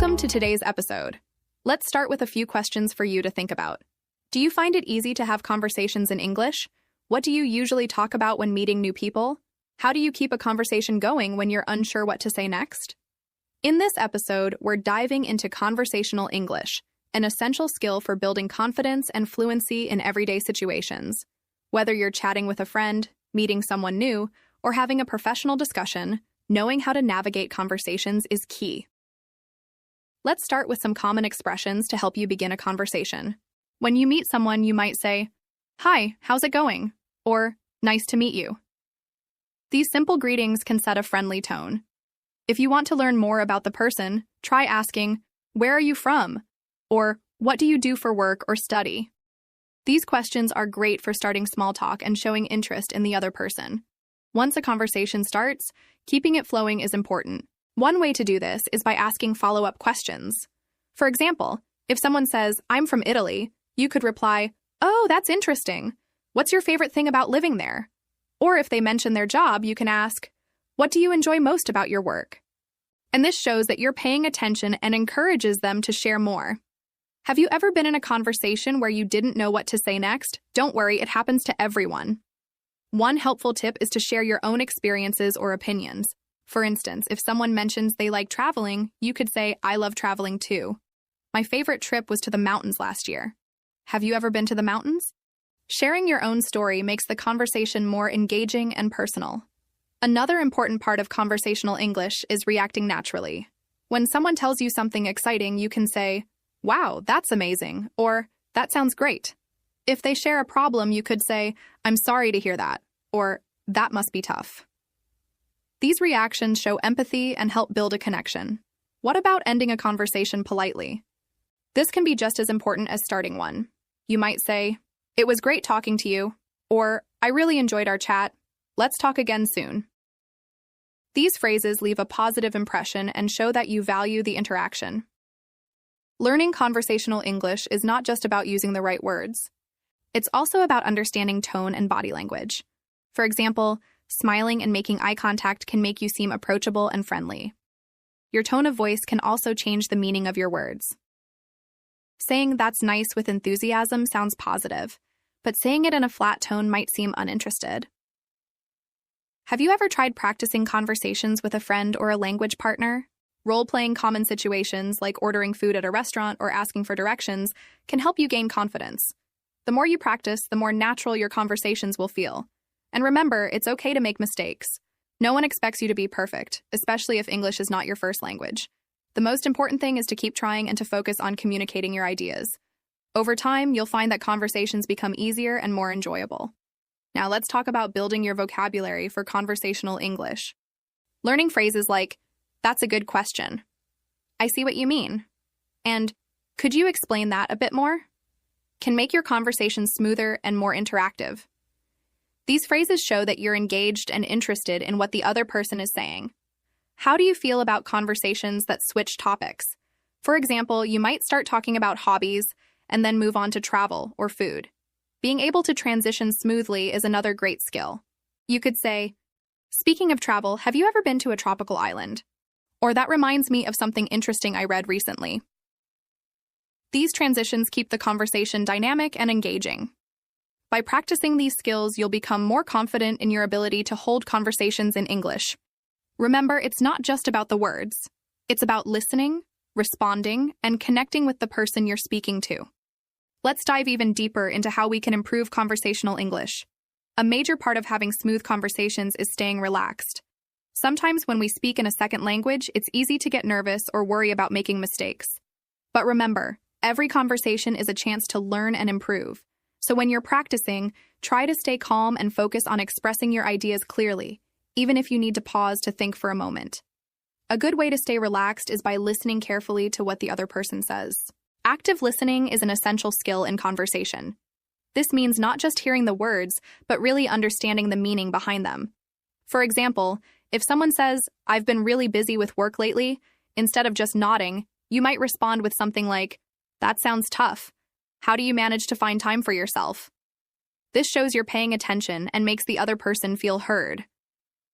Welcome to today's episode. Let's start with a few questions for you to think about. Do you find it easy to have conversations in English? What do you usually talk about when meeting new people? How do you keep a conversation going when you're unsure what to say next? In this episode, we're diving into conversational English, an essential skill for building confidence and fluency in everyday situations. Whether you're chatting with a friend, meeting someone new, or having a professional discussion, knowing how to navigate conversations is key. Let's start with some common expressions to help you begin a conversation. When you meet someone, you might say, "Hi, how's it going?" or "Nice to meet you." These simple greetings can set a friendly tone. If you want to learn more about the person, try asking, "Where are you from?" or "What do you do for work or study?" These questions are great for starting small talk and showing interest in the other person. Once a conversation starts, keeping it flowing is important. One way to do this is by asking follow-up questions. For example, if someone says, "I'm from Italy," you could reply, "Oh, that's interesting. What's your favorite thing about living there?" Or if they mention their job, you can ask, "What do you enjoy most about your work?" And this shows that you're paying attention and encourages them to share more. Have you ever been in a conversation where you didn't know what to say next? Don't worry, it happens to everyone. One helpful tip is to share your own experiences or opinions. For instance, if someone mentions they like traveling, you could say, "I love traveling too. My favorite trip was to the mountains last year." Have you ever been to the mountains? Sharing your own story makes the conversation more engaging and personal. Another important part of conversational English is reacting naturally. When someone tells you something exciting, you can say, "Wow, that's amazing," or "That sounds great." If they share a problem, you could say, "I'm sorry to hear that," or "That must be tough." These reactions show empathy and help build a connection. What about ending a conversation politely? This can be just as important as starting one. You might say, "It was great talking to you," or "I really enjoyed our chat. Let's talk again soon." These phrases leave a positive impression and show that you value the interaction. Learning conversational English is not just about using the right words. It's also about understanding tone and body language. For example, smiling and making eye contact can make you seem approachable and friendly. Your tone of voice can also change the meaning of your words. Saying "that's nice" with enthusiasm sounds positive, but saying it in a flat tone might seem uninterested. Have you ever tried practicing conversations with a friend or a language partner? Role-playing common situations like ordering food at a restaurant or asking for directions can help you gain confidence. The more you practice, the more natural your conversations will feel. And remember, it's okay to make mistakes. No one expects you to be perfect, especially if English is not your first language. The most important thing is to keep trying and to focus on communicating your ideas. Over time, you'll find that conversations become easier and more enjoyable. Now let's talk about building your vocabulary for conversational English. Learning phrases like, "That's a good question," "I see what you mean," and "Could you explain that a bit more?" can make your conversation smoother and more interactive. These phrases show that you're engaged and interested in what the other person is saying. How do you feel about conversations that switch topics? For example, you might start talking about hobbies and then move on to travel or food. Being able to transition smoothly is another great skill. You could say, "Speaking of travel, have you ever been to a tropical island?" Or "That reminds me of something interesting I read recently." These transitions keep the conversation dynamic and engaging. By practicing these skills, you'll become more confident in your ability to hold conversations in English. Remember, it's not just about the words. It's about listening, responding, and connecting with the person you're speaking to. Let's dive even deeper into how we can improve conversational English. A major part of having smooth conversations is staying relaxed. Sometimes when we speak in a second language, it's easy to get nervous or worry about making mistakes. But remember, every conversation is a chance to learn and improve. So when you're practicing, try to stay calm and focus on expressing your ideas clearly, even if you need to pause to think for a moment. A good way to stay relaxed is by listening carefully to what the other person says. Active listening is an essential skill in conversation. This means not just hearing the words, but really understanding the meaning behind them. For example, if someone says, "I've been really busy with work lately," instead of just nodding, you might respond with something like, "That sounds tough. How do you manage to find time for yourself?" This shows you're paying attention and makes the other person feel heard.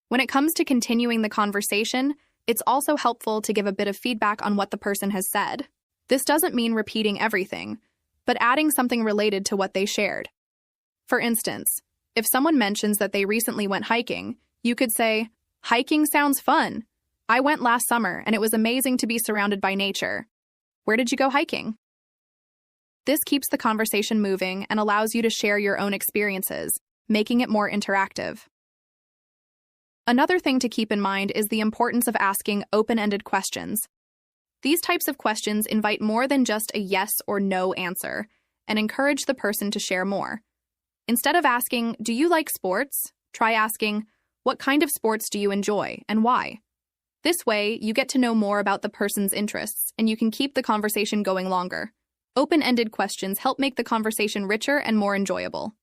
When it comes to continuing the conversation, It's also helpful to give a bit of feedback on what the person has said. This doesn't mean repeating everything, but adding something related to what they shared. For instance, if someone mentions that they recently went hiking, you could say, "Hiking sounds fun. I went last summer and it was amazing to be surrounded by nature. Where did you go hiking?" This keeps the conversation moving and allows you to share your own experiences, making it more interactive. Another thing to keep in mind is the importance of asking open-ended questions. These types of questions invite more than just a yes or no answer and encourage the person to share more. Instead of asking, "Do you like sports?" try asking, "What kind of sports do you enjoy and why?" This way, you get to know more about the person's interests and you can keep the conversation going longer. Open-ended questions help make the conversation richer and more enjoyable.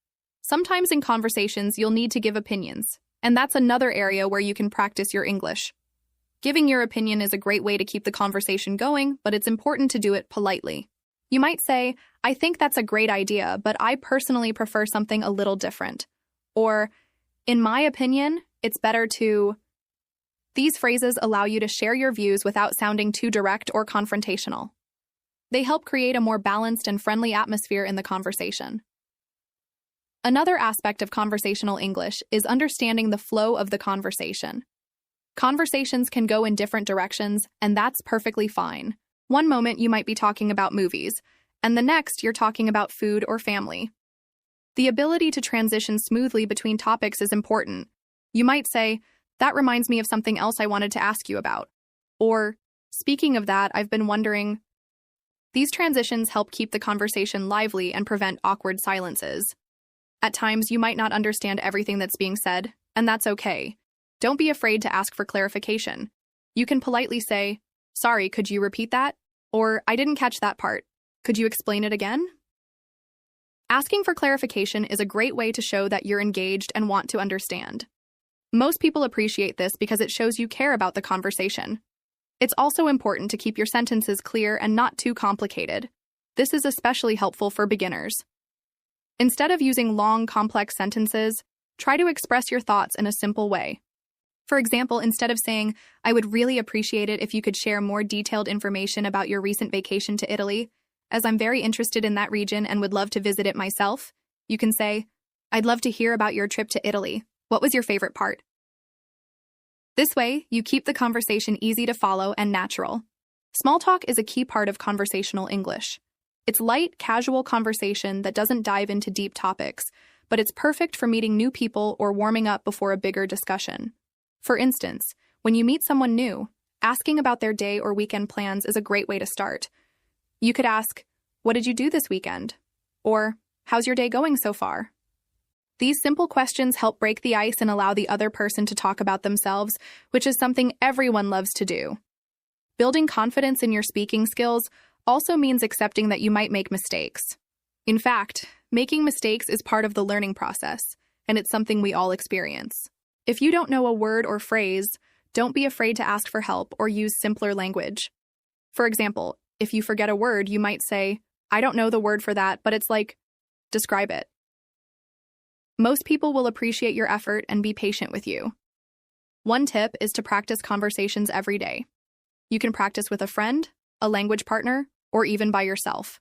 Sometimes in conversations, you'll need to give opinions, and that's another area where you can practice your English. Giving your opinion is a great way to keep the conversation going, but it's important to do it politely. You might say, "I think that's a great idea, but I personally prefer something a little different." Or, "In my opinion, it's better to..." These phrases allow you to share your views without sounding too direct or confrontational. They help create a more balanced and friendly atmosphere in the conversation. Another aspect of conversational English is understanding the flow of the conversation. Conversations can go in different directions, and that's perfectly fine. One moment you might be talking about movies, and the next you're talking about food or family. The ability to transition smoothly between topics is important. You might say, "That reminds me of something else I wanted to ask you about." Or, "Speaking of that, I've been wondering..." These transitions help keep the conversation lively and prevent awkward silences. At times, you might not understand everything that's being said, and that's okay. Don't be afraid to ask for clarification. You can politely say, "Sorry, could you repeat that?" Or, "I didn't catch that part. Could you explain it again?" Asking for clarification is a great way to show that you're engaged and want to understand. Most people appreciate this because it shows you care about the conversation. It's also important to keep your sentences clear and not too complicated. This is especially helpful for beginners. Instead of using long, complex sentences, try to express your thoughts in a simple way. For example, instead of saying, "I would really appreciate it if you could share more detailed information about your recent vacation to Italy, as I'm very interested in that region and would love to visit it myself," you can say, "I'd love to hear about your trip to Italy. What was your favorite part?" This way, you keep the conversation easy to follow and natural. Small talk is a key part of conversational English. It's light, casual conversation that doesn't dive into deep topics, but it's perfect for meeting new people or warming up before a bigger discussion. For instance, when you meet someone new, asking about their day or weekend plans is a great way to start. You could ask, "What did you do this weekend?" Or, "How's your day going so far?" These simple questions help break the ice and allow the other person to talk about themselves, which is something everyone loves to do. Building confidence in your speaking skills also means accepting that you might make mistakes. In fact, making mistakes is part of the learning process, and it's something we all experience. If you don't know a word or phrase, don't be afraid to ask for help or use simpler language. For example, if you forget a word, you might say, "I don't know the word for that, but it's like..." Describe it. Most people will appreciate your effort and be patient with you. One tip is to practice conversations every day. You can practice with a friend, a language partner, or even by yourself.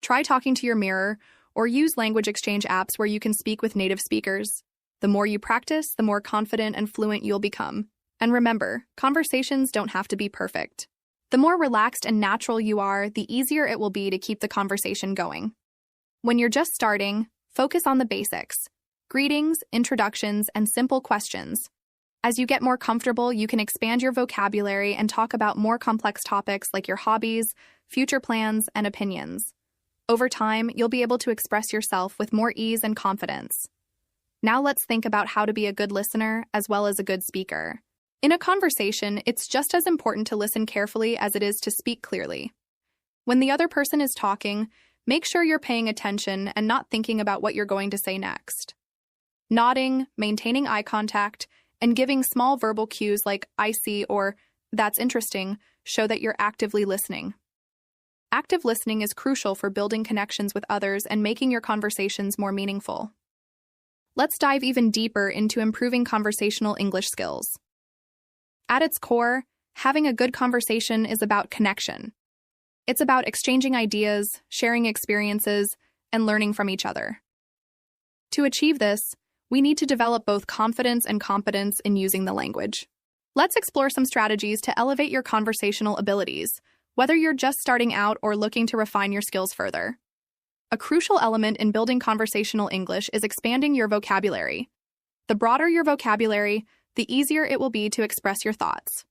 Try talking to your mirror or use language exchange apps where you can speak with native speakers. The more you practice, the more confident and fluent you'll become. And remember, conversations don't have to be perfect. The more relaxed and natural you are, the easier it will be to keep the conversation going. When you're just starting, focus on the basics: greetings, introductions, and simple questions. As you get more comfortable, you can expand your vocabulary and talk about more complex topics like your hobbies, future plans, and opinions. Over time, you'll be able to express yourself with more ease and confidence. Now let's think about how to be a good listener as well as a good speaker. In a conversation, it's just as important to listen carefully as it is to speak clearly. When the other person is talking, make sure you're paying attention and not thinking about what you're going to say next. Nodding, maintaining eye contact, and giving small verbal cues like "I see" or "That's interesting" show that you're actively listening. Active listening is crucial for building connections with others and making your conversations more meaningful. Let's dive even deeper into improving conversational English skills. At its core, having a good conversation is about connection. It's about exchanging ideas, sharing experiences, and learning from each other. To achieve this, we need to develop both confidence and competence in using the language. Let's explore some strategies to elevate your conversational abilities, whether you're just starting out or looking to refine your skills further. A crucial element in building conversational English is expanding your vocabulary. The broader your vocabulary, the easier it will be to express your thoughts.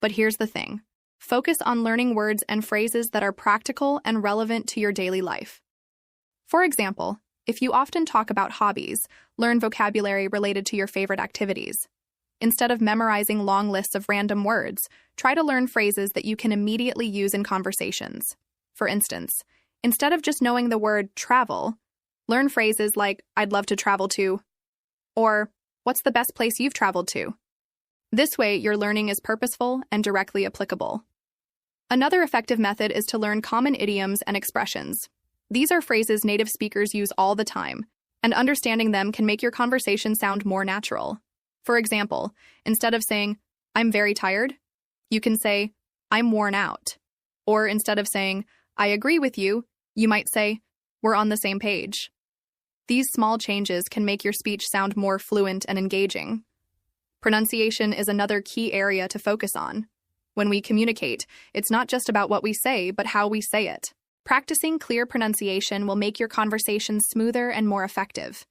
But here's the thing. Focus on learning words and phrases that are practical and relevant to your daily life. For example, if you often talk about hobbies, learn vocabulary related to your favorite activities. Instead of memorizing long lists of random words, try to learn phrases that you can immediately use in conversations. For instance, instead of just knowing the word travel, learn phrases like, I'd love to travel to, or, what's the best place you've traveled to? This way, your learning is purposeful and directly applicable. Another effective method is to learn common idioms and expressions. These are phrases native speakers use all the time, and understanding them can make your conversation sound more natural. For example, instead of saying, I'm very tired, you can say, I'm worn out. Or instead of saying, I agree with you, you might say, we're on the same page. These small changes can make your speech sound more fluent and engaging. Pronunciation is another key area to focus on. When we communicate, it's not just about what we say, but how we say it. Practicing clear pronunciation will make your conversation smoother and more effective.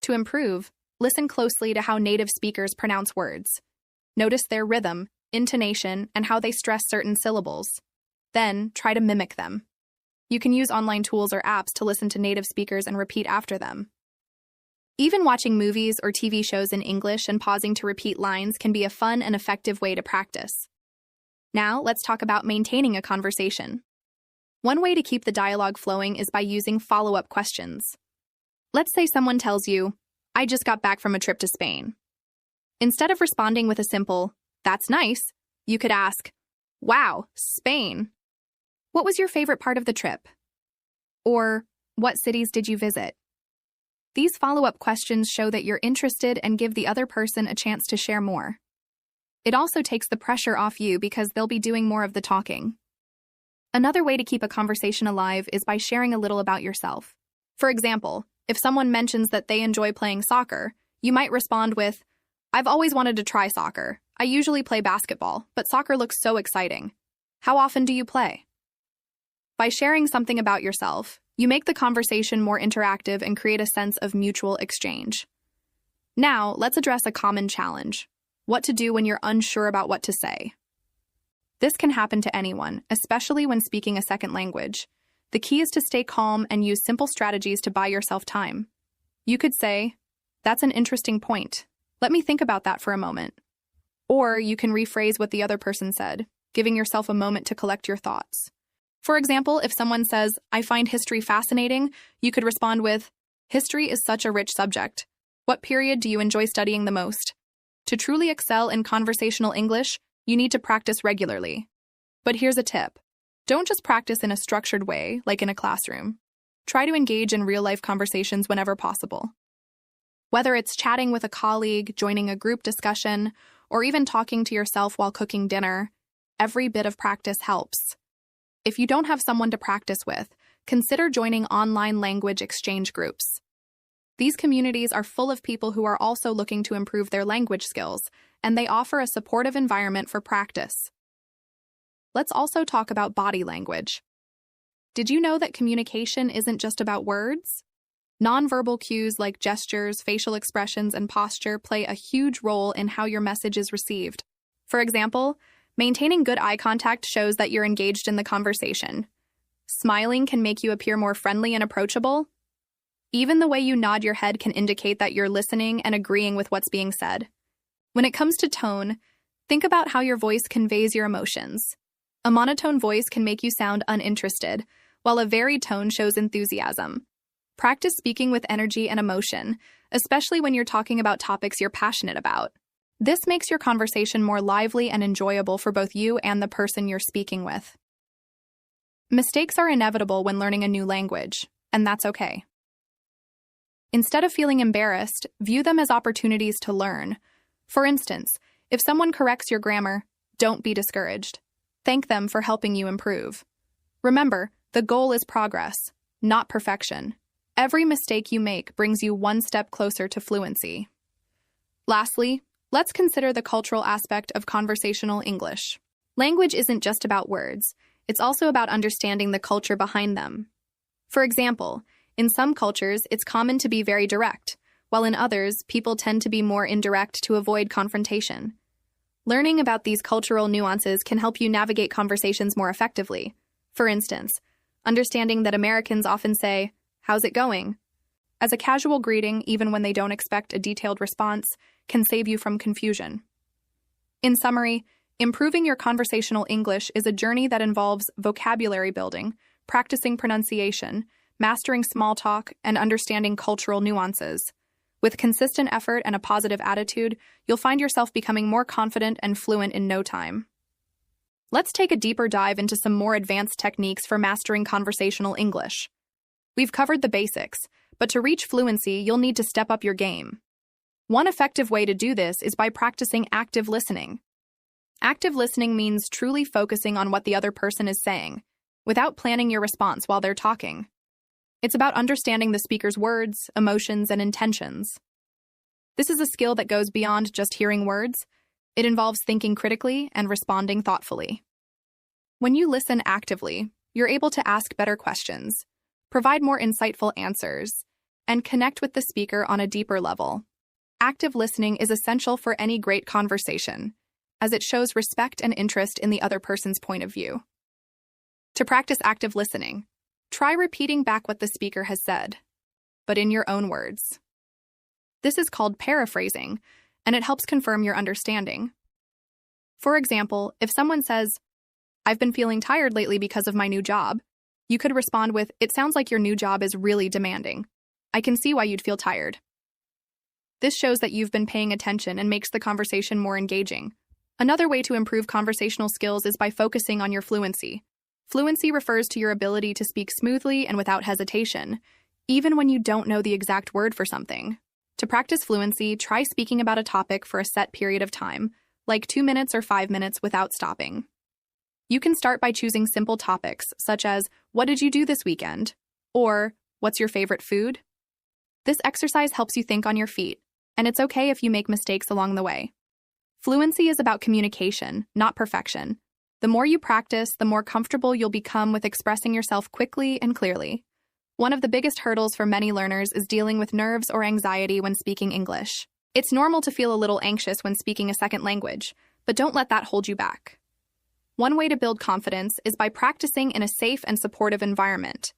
To improve, listen closely to how native speakers pronounce words. Notice their rhythm, intonation, and how they stress certain syllables. Then, try to mimic them. You can use online tools or apps to listen to native speakers and repeat after them. Even watching movies or TV shows in English and pausing to repeat lines can be a fun and effective way to practice. Now, let's talk about maintaining a conversation. One way to keep the dialogue flowing is by using follow-up questions. Let's say someone tells you, I just got back from a trip to Spain. Instead of responding with a simple, that's nice, you could ask, wow, Spain. What was your favorite part of the trip? Or, what cities did you visit? These follow-up questions show that you're interested and give the other person a chance to share more. It also takes the pressure off you because they'll be doing more of the talking. Another way to keep a conversation alive is by sharing a little about yourself. For example, if someone mentions that they enjoy playing soccer, you might respond with, I've always wanted to try soccer. I usually play basketball, but soccer looks so exciting. How often do you play? By sharing something about yourself, you make the conversation more interactive and create a sense of mutual exchange. Now, let's address a common challenge: what to do when you're unsure about what to say. This can happen to anyone, especially when speaking a second language. The key is to stay calm and use simple strategies to buy yourself time. You could say, that's an interesting point. Let me think about that for a moment. Or you can rephrase what the other person said, giving yourself a moment to collect your thoughts. For example, if someone says, I find history fascinating, you could respond with, history is such a rich subject. What period do you enjoy studying the most? To truly excel in conversational English, you need to practice regularly. But here's a tip. Don't just practice in a structured way, like in a classroom. Try to engage in real-life conversations whenever possible. Whether it's chatting with a colleague, joining a group discussion, or even talking to yourself while cooking dinner, every bit of practice helps. If you don't have someone to practice with, consider joining online language exchange groups. These communities are full of people who are also looking to improve their language skills, and they offer a supportive environment for practice. Let's also talk about body language. Did you know that communication isn't just about words? Nonverbal cues like gestures, facial expressions, and posture play a huge role in how your message is received. For example, maintaining good eye contact shows that you're engaged in the conversation. Smiling can make you appear more friendly and approachable. Even the way you nod your head can indicate that you're listening and agreeing with what's being said. When it comes to tone, think about how your voice conveys your emotions. A monotone voice can make you sound uninterested, while a varied tone shows enthusiasm. Practice speaking with energy and emotion, especially when you're talking about topics you're passionate about. This makes your conversation more lively and enjoyable for both you and the person you're speaking with. Mistakes are inevitable when learning a new language, and that's okay. Instead of feeling embarrassed, view them as opportunities to learn. For instance, if someone corrects your grammar, Don't be discouraged. Thank them for helping you improve. Remember, the goal is progress, not perfection. Every mistake you make brings you one step closer to fluency. Lastly, let's consider the cultural aspect of conversational English. Language isn't just about words, it's also about understanding the culture behind them. For example, in some cultures, it's common to be very direct, while in others, people tend to be more indirect to avoid confrontation. Learning about these cultural nuances can help you navigate conversations more effectively. For instance, understanding that Americans often say, "How's it going?" as a casual greeting, even when they don't expect a detailed response, can save you from confusion. In summary, improving your conversational English is a journey that involves vocabulary building, practicing pronunciation, mastering small talk, and understanding cultural nuances. With consistent effort and a positive attitude, you'll find yourself becoming more confident and fluent in no time. Let's take a deeper dive into some more advanced techniques for mastering conversational English. We've covered the basics, but to reach fluency, you'll need to step up your game. One effective way to do this is by practicing active listening. Active listening means truly focusing on what the other person is saying, without planning your response while they're talking. It's about understanding the speaker's words, emotions, and intentions. This is a skill that goes beyond just hearing words. It involves thinking critically and responding thoughtfully. When you listen actively, you're able to ask better questions, provide more insightful answers, and connect with the speaker on a deeper level. Active listening is essential for any great conversation, as it shows respect and interest in the other person's point of view. To practice active listening, try repeating back what the speaker has said, but in your own words. This is called paraphrasing, and it helps confirm your understanding. For example, if someone says, "I've been feeling tired lately because of my new job," you could respond with, "It sounds like your new job is really demanding. I can see why you'd feel tired." This shows that you've been paying attention and makes the conversation more engaging. Another way to improve conversational skills is by focusing on your fluency. Fluency refers to your ability to speak smoothly and without hesitation, even when you don't know the exact word for something. To practice fluency, try speaking about a topic for a set period of time, like 2 minutes or 5 minutes without stopping. You can start by choosing simple topics, such as, "What did you do this weekend?" or "What's your favorite food?" This exercise helps you think on your feet, and it's okay if you make mistakes along the way. Fluency is about communication, not perfection. The more you practice, the more comfortable you'll become with expressing yourself quickly and clearly. One of the biggest hurdles for many learners is dealing with nerves or anxiety when speaking English. It's normal to feel a little anxious when speaking a second language, but don't let that hold you back. One way to build confidence is by practicing in a safe and supportive environment.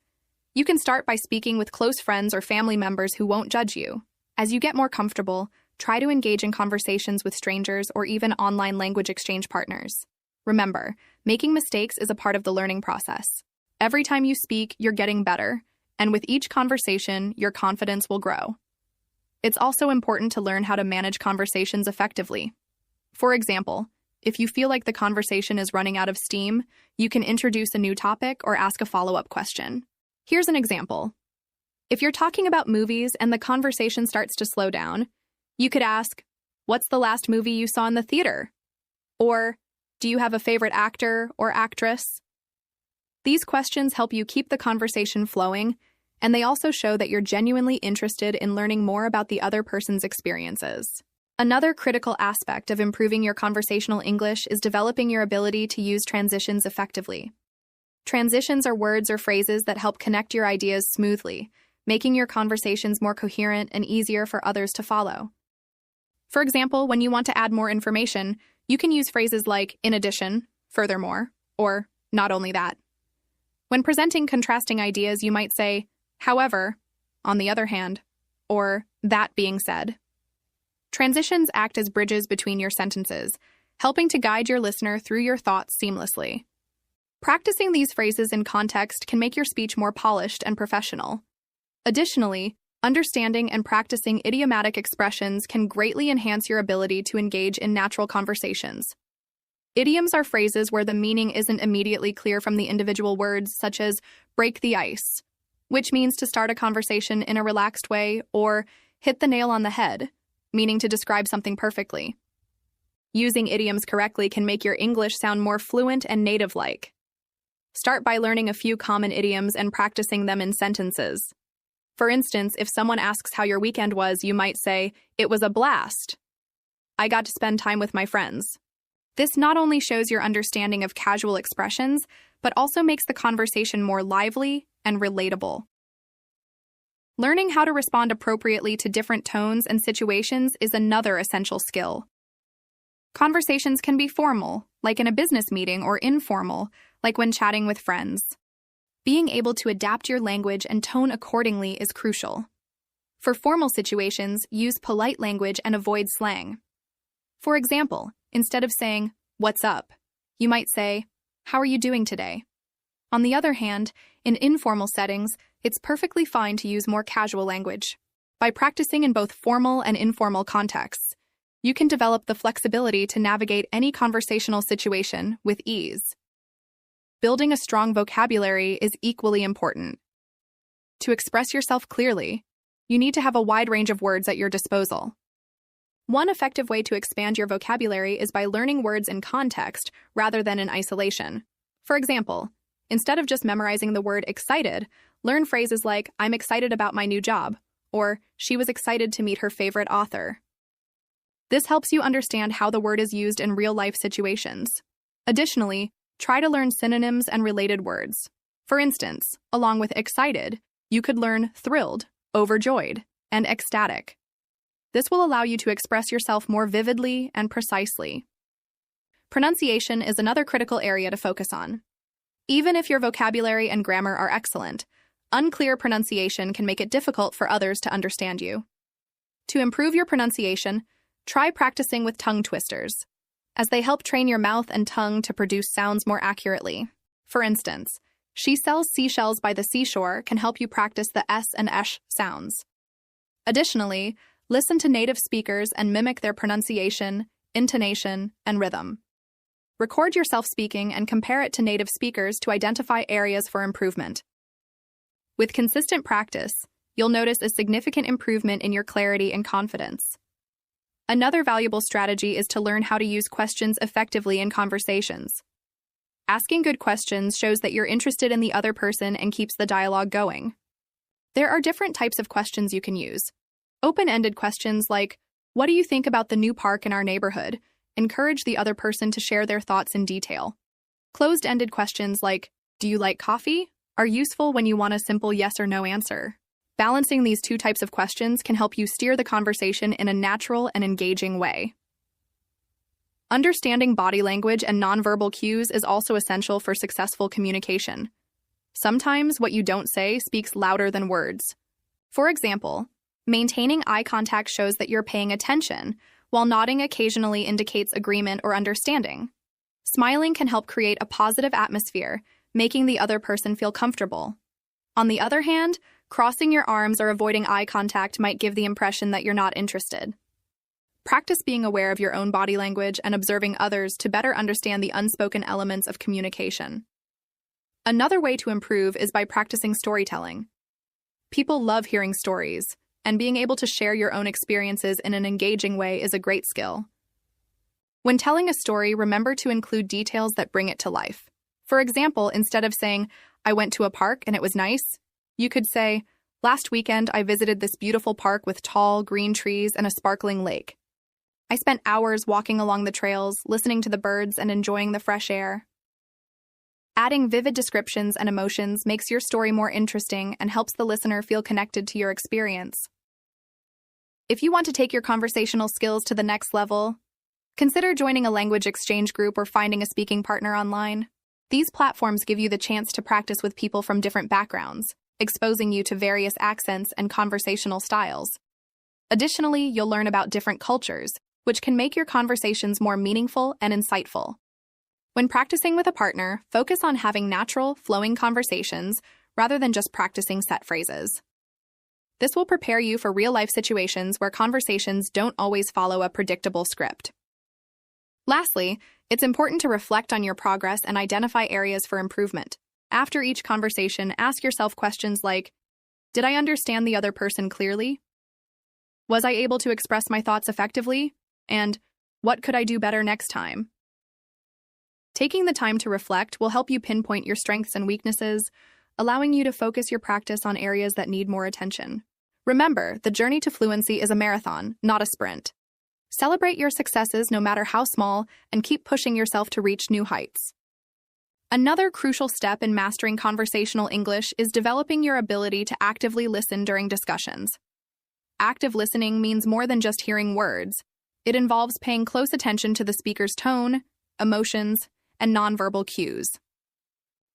You can start by speaking with close friends or family members who won't judge you. As you get more comfortable, try to engage in conversations with strangers or even online language exchange partners. Remember, making mistakes is a part of the learning process. Every time you speak, you're getting better, and with each conversation, your confidence will grow. It's also important to learn how to manage conversations effectively. For example, if you feel like the conversation is running out of steam, you can introduce a new topic or ask a follow-up question. Here's an example. If you're talking about movies and the conversation starts to slow down, you could ask, "What's the last movie you saw in the theater?" Or, "Do you have a favorite actor or actress?" These questions help you keep the conversation flowing, and they also show that you're genuinely interested in learning more about the other person's experiences. Another critical aspect of improving your conversational English is developing your ability to use transitions effectively. Transitions are words or phrases that help connect your ideas smoothly, making your conversations more coherent and easier for others to follow. For example, when you want to add more information, you can use phrases like "in addition," "furthermore," or "not only that." When presenting contrasting ideas, you might say, "However," "on the other hand," or "that being said." Transitions act as bridges between your sentences, helping to guide your listener through your thoughts seamlessly. Practicing these phrases in context can make your speech more polished and professional. Additionally, understanding and practicing idiomatic expressions can greatly enhance your ability to engage in natural conversations. Idioms are phrases where the meaning isn't immediately clear from the individual words, such as "break the ice," which means to start a conversation in a relaxed way, or "hit the nail on the head," meaning to describe something perfectly. Using idioms correctly can make your English sound more fluent and native-like. Start by learning a few common idioms and practicing them in sentences. For instance, if someone asks how your weekend was, you might say, "It was a blast. I got to spend time with my friends." This not only shows your understanding of casual expressions, but also makes the conversation more lively and relatable. Learning how to respond appropriately to different tones and situations is another essential skill. Conversations can be formal, like in a business meeting, or informal, like when chatting with friends. Being able to adapt your language and tone accordingly is crucial. For formal situations, use polite language and avoid slang. For example, instead of saying, "What's up?" you might say, "How are you doing today?" On the other hand, in informal settings, it's perfectly fine to use more casual language. By practicing in both formal and informal contexts, you can develop the flexibility to navigate any conversational situation with ease. Building a strong vocabulary is equally important. To express yourself clearly, you need to have a wide range of words at your disposal. One effective way to expand your vocabulary is by learning words in context rather than in isolation. For example, instead of just memorizing the word excited, learn phrases like, "I'm excited about my new job," or "She was excited to meet her favorite author." This helps you understand how the word is used in real-life situations. Additionally, try to learn synonyms and related words. For instance, along with excited, you could learn thrilled, overjoyed, and ecstatic. This will allow you to express yourself more vividly and precisely. Pronunciation is another critical area to focus on. Even if your vocabulary and grammar are excellent, unclear pronunciation can make it difficult for others to understand you. To improve your pronunciation, try practicing with tongue twisters, as they help train your mouth and tongue to produce sounds more accurately. For instance, "She sells seashells by the seashore" can help you practice the S and sh sounds. Additionally, listen to native speakers and mimic their pronunciation, intonation, and rhythm. Record yourself speaking and compare it to native speakers to identify areas for improvement. With consistent practice, you'll notice a significant improvement in your clarity and confidence. Another valuable strategy is to learn how to use questions effectively in conversations. Asking good questions shows that you're interested in the other person and keeps the dialogue going. There are different types of questions you can use. Open-ended questions like, "What do you think about the new park in our neighborhood?" encourage the other person to share their thoughts in detail. Closed-ended questions like, "Do you like coffee?" are useful when you want a simple yes or no answer. Balancing these two types of questions can help you steer the conversation in a natural and engaging way. Understanding body language and nonverbal cues is also essential for successful communication. Sometimes what you don't say speaks louder than words. For example, maintaining eye contact shows that you're paying attention, while nodding occasionally indicates agreement or understanding. Smiling can help create a positive atmosphere, making the other person feel comfortable. On the other hand, crossing your arms or avoiding eye contact might give the impression that you're not interested. Practice being aware of your own body language and observing others to better understand the unspoken elements of communication. Another way to improve is by practicing storytelling. People love hearing stories, and being able to share your own experiences in an engaging way is a great skill. When telling a story, remember to include details that bring it to life. For example, instead of saying, "I went to a park and it was nice," you could say, "Last weekend I visited this beautiful park with tall, green trees and a sparkling lake. I spent hours walking along the trails, listening to the birds and enjoying the fresh air." Adding vivid descriptions and emotions makes your story more interesting and helps the listener feel connected to your experience. If you want to take your conversational skills to the next level, consider joining a language exchange group or finding a speaking partner online. These platforms give you the chance to practice with people from different backgrounds, exposing you to various accents and conversational styles. Additionally, you'll learn about different cultures, which can make your conversations more meaningful and insightful. When practicing with a partner, focus on having natural, flowing conversations rather than just practicing set phrases. This will prepare you for real-life situations where conversations don't always follow a predictable script. Lastly, it's important to reflect on your progress and identify areas for improvement. After each conversation, ask yourself questions like, "Did I understand the other person clearly? Was I able to express my thoughts effectively? And What could I do better next time? Taking the time to reflect will help you pinpoint your strengths and weaknesses, allowing you to focus your practice on areas that need more attention. Remember, the journey to fluency is a marathon, not a sprint. Celebrate your successes no matter how small, and keep pushing yourself to reach new heights. Another crucial step in mastering conversational English is developing your ability to actively listen during discussions. Active listening means more than just hearing words. It involves paying close attention to the speaker's tone, emotions, and nonverbal cues.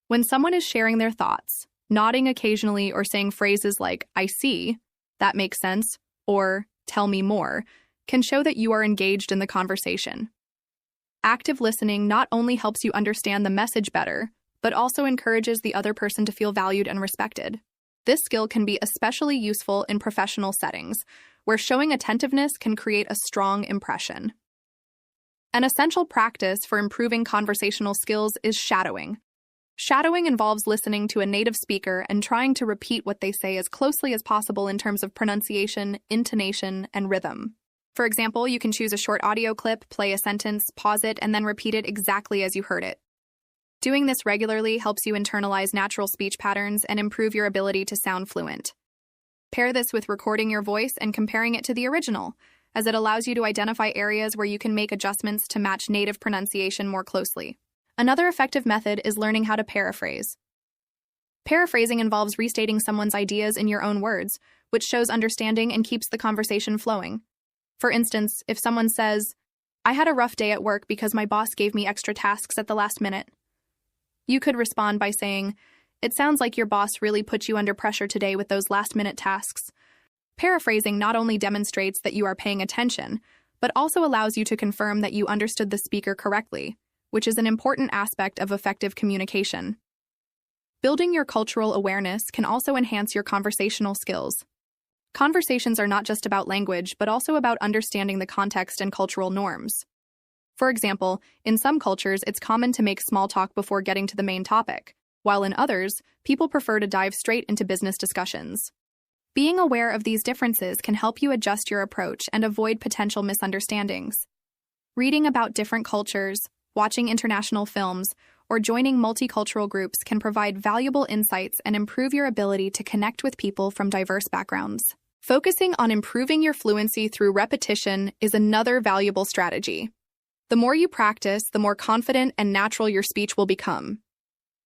When someone is sharing their thoughts, nodding occasionally or saying phrases like, "I see," "that makes sense," or "tell me more," can show that you are engaged in the conversation. Active listening not only helps you understand the message better, but also encourages the other person to feel valued and respected. This skill can be especially useful in professional settings, where showing attentiveness can create a strong impression. An essential practice for improving conversational skills is shadowing. Shadowing involves listening to a native speaker and trying to repeat what they say as closely as possible in terms of pronunciation, intonation, and rhythm. For example, you can choose a short audio clip, play a sentence, pause it, and then repeat it exactly as you heard it. Doing this regularly helps you internalize natural speech patterns and improve your ability to sound fluent. Pair this with recording your voice and comparing it to the original, as it allows you to identify areas where you can make adjustments to match native pronunciation more closely. Another effective method is learning how to paraphrase. Paraphrasing involves restating someone's ideas in your own words, which shows understanding and keeps the conversation flowing. For instance, if someone says, "I had a rough day at work because my boss gave me extra tasks at the last minute," you could respond by saying, "It sounds like your boss really put you under pressure today with those last-minute tasks." Paraphrasing not only demonstrates that you are paying attention, but also allows you to confirm that you understood the speaker correctly, which is an important aspect of effective communication. Building your cultural awareness can also enhance your conversational skills. Conversations are not just about language, but also about understanding the context and cultural norms. For example, in some cultures, it's common to make small talk before getting to the main topic, while in others, people prefer to dive straight into business discussions. Being aware of these differences can help you adjust your approach and avoid potential misunderstandings. Reading about different cultures, watching international films, or joining multicultural groups can provide valuable insights and improve your ability to connect with people from diverse backgrounds. Focusing on improving your fluency through repetition is another valuable strategy. The more you practice, the more confident and natural your speech will become.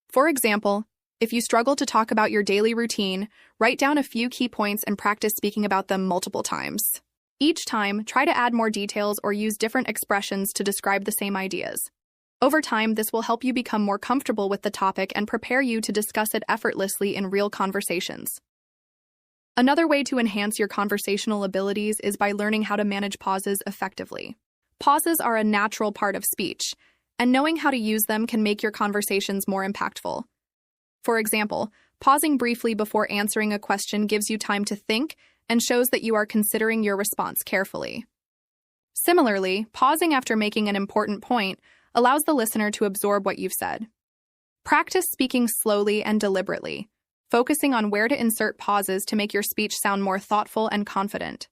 For example, if you struggle to talk about your daily routine, write down a few key points and practice speaking about them multiple times. Each time, try to add more details or use different expressions to describe the same ideas. Over time, this will help you become more comfortable with the topic and prepare you to discuss it effortlessly in real conversations. Another way to enhance your conversational abilities is by learning how to manage pauses effectively. Pauses are a natural part of speech, and knowing how to use them can make your conversations more impactful. For example, pausing briefly before answering a question gives you time to think and shows that you are considering your response carefully. Similarly, pausing after making an important point allows the listener to absorb what you've said. Practice speaking slowly and deliberately, focusing on where to insert pauses to make your speech sound more thoughtful and confident.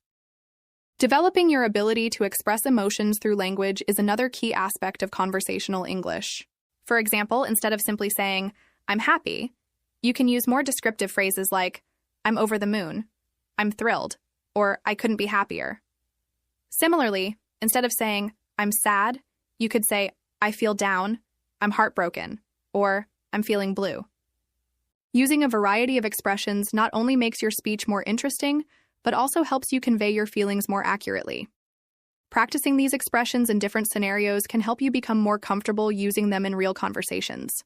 Developing your ability to express emotions through language is another key aspect of conversational English. For example, instead of simply saying, "I'm happy," you can use more descriptive phrases like, "I'm over the moon," "I'm thrilled," or "I couldn't be happier." Similarly, instead of saying, "I'm sad," you could say, "I feel down," "I'm heartbroken," or "I'm feeling blue." Using a variety of expressions not only makes your speech more interesting, but also helps you convey your feelings more accurately. Practicing these expressions in different scenarios can help you become more comfortable using them in real conversations.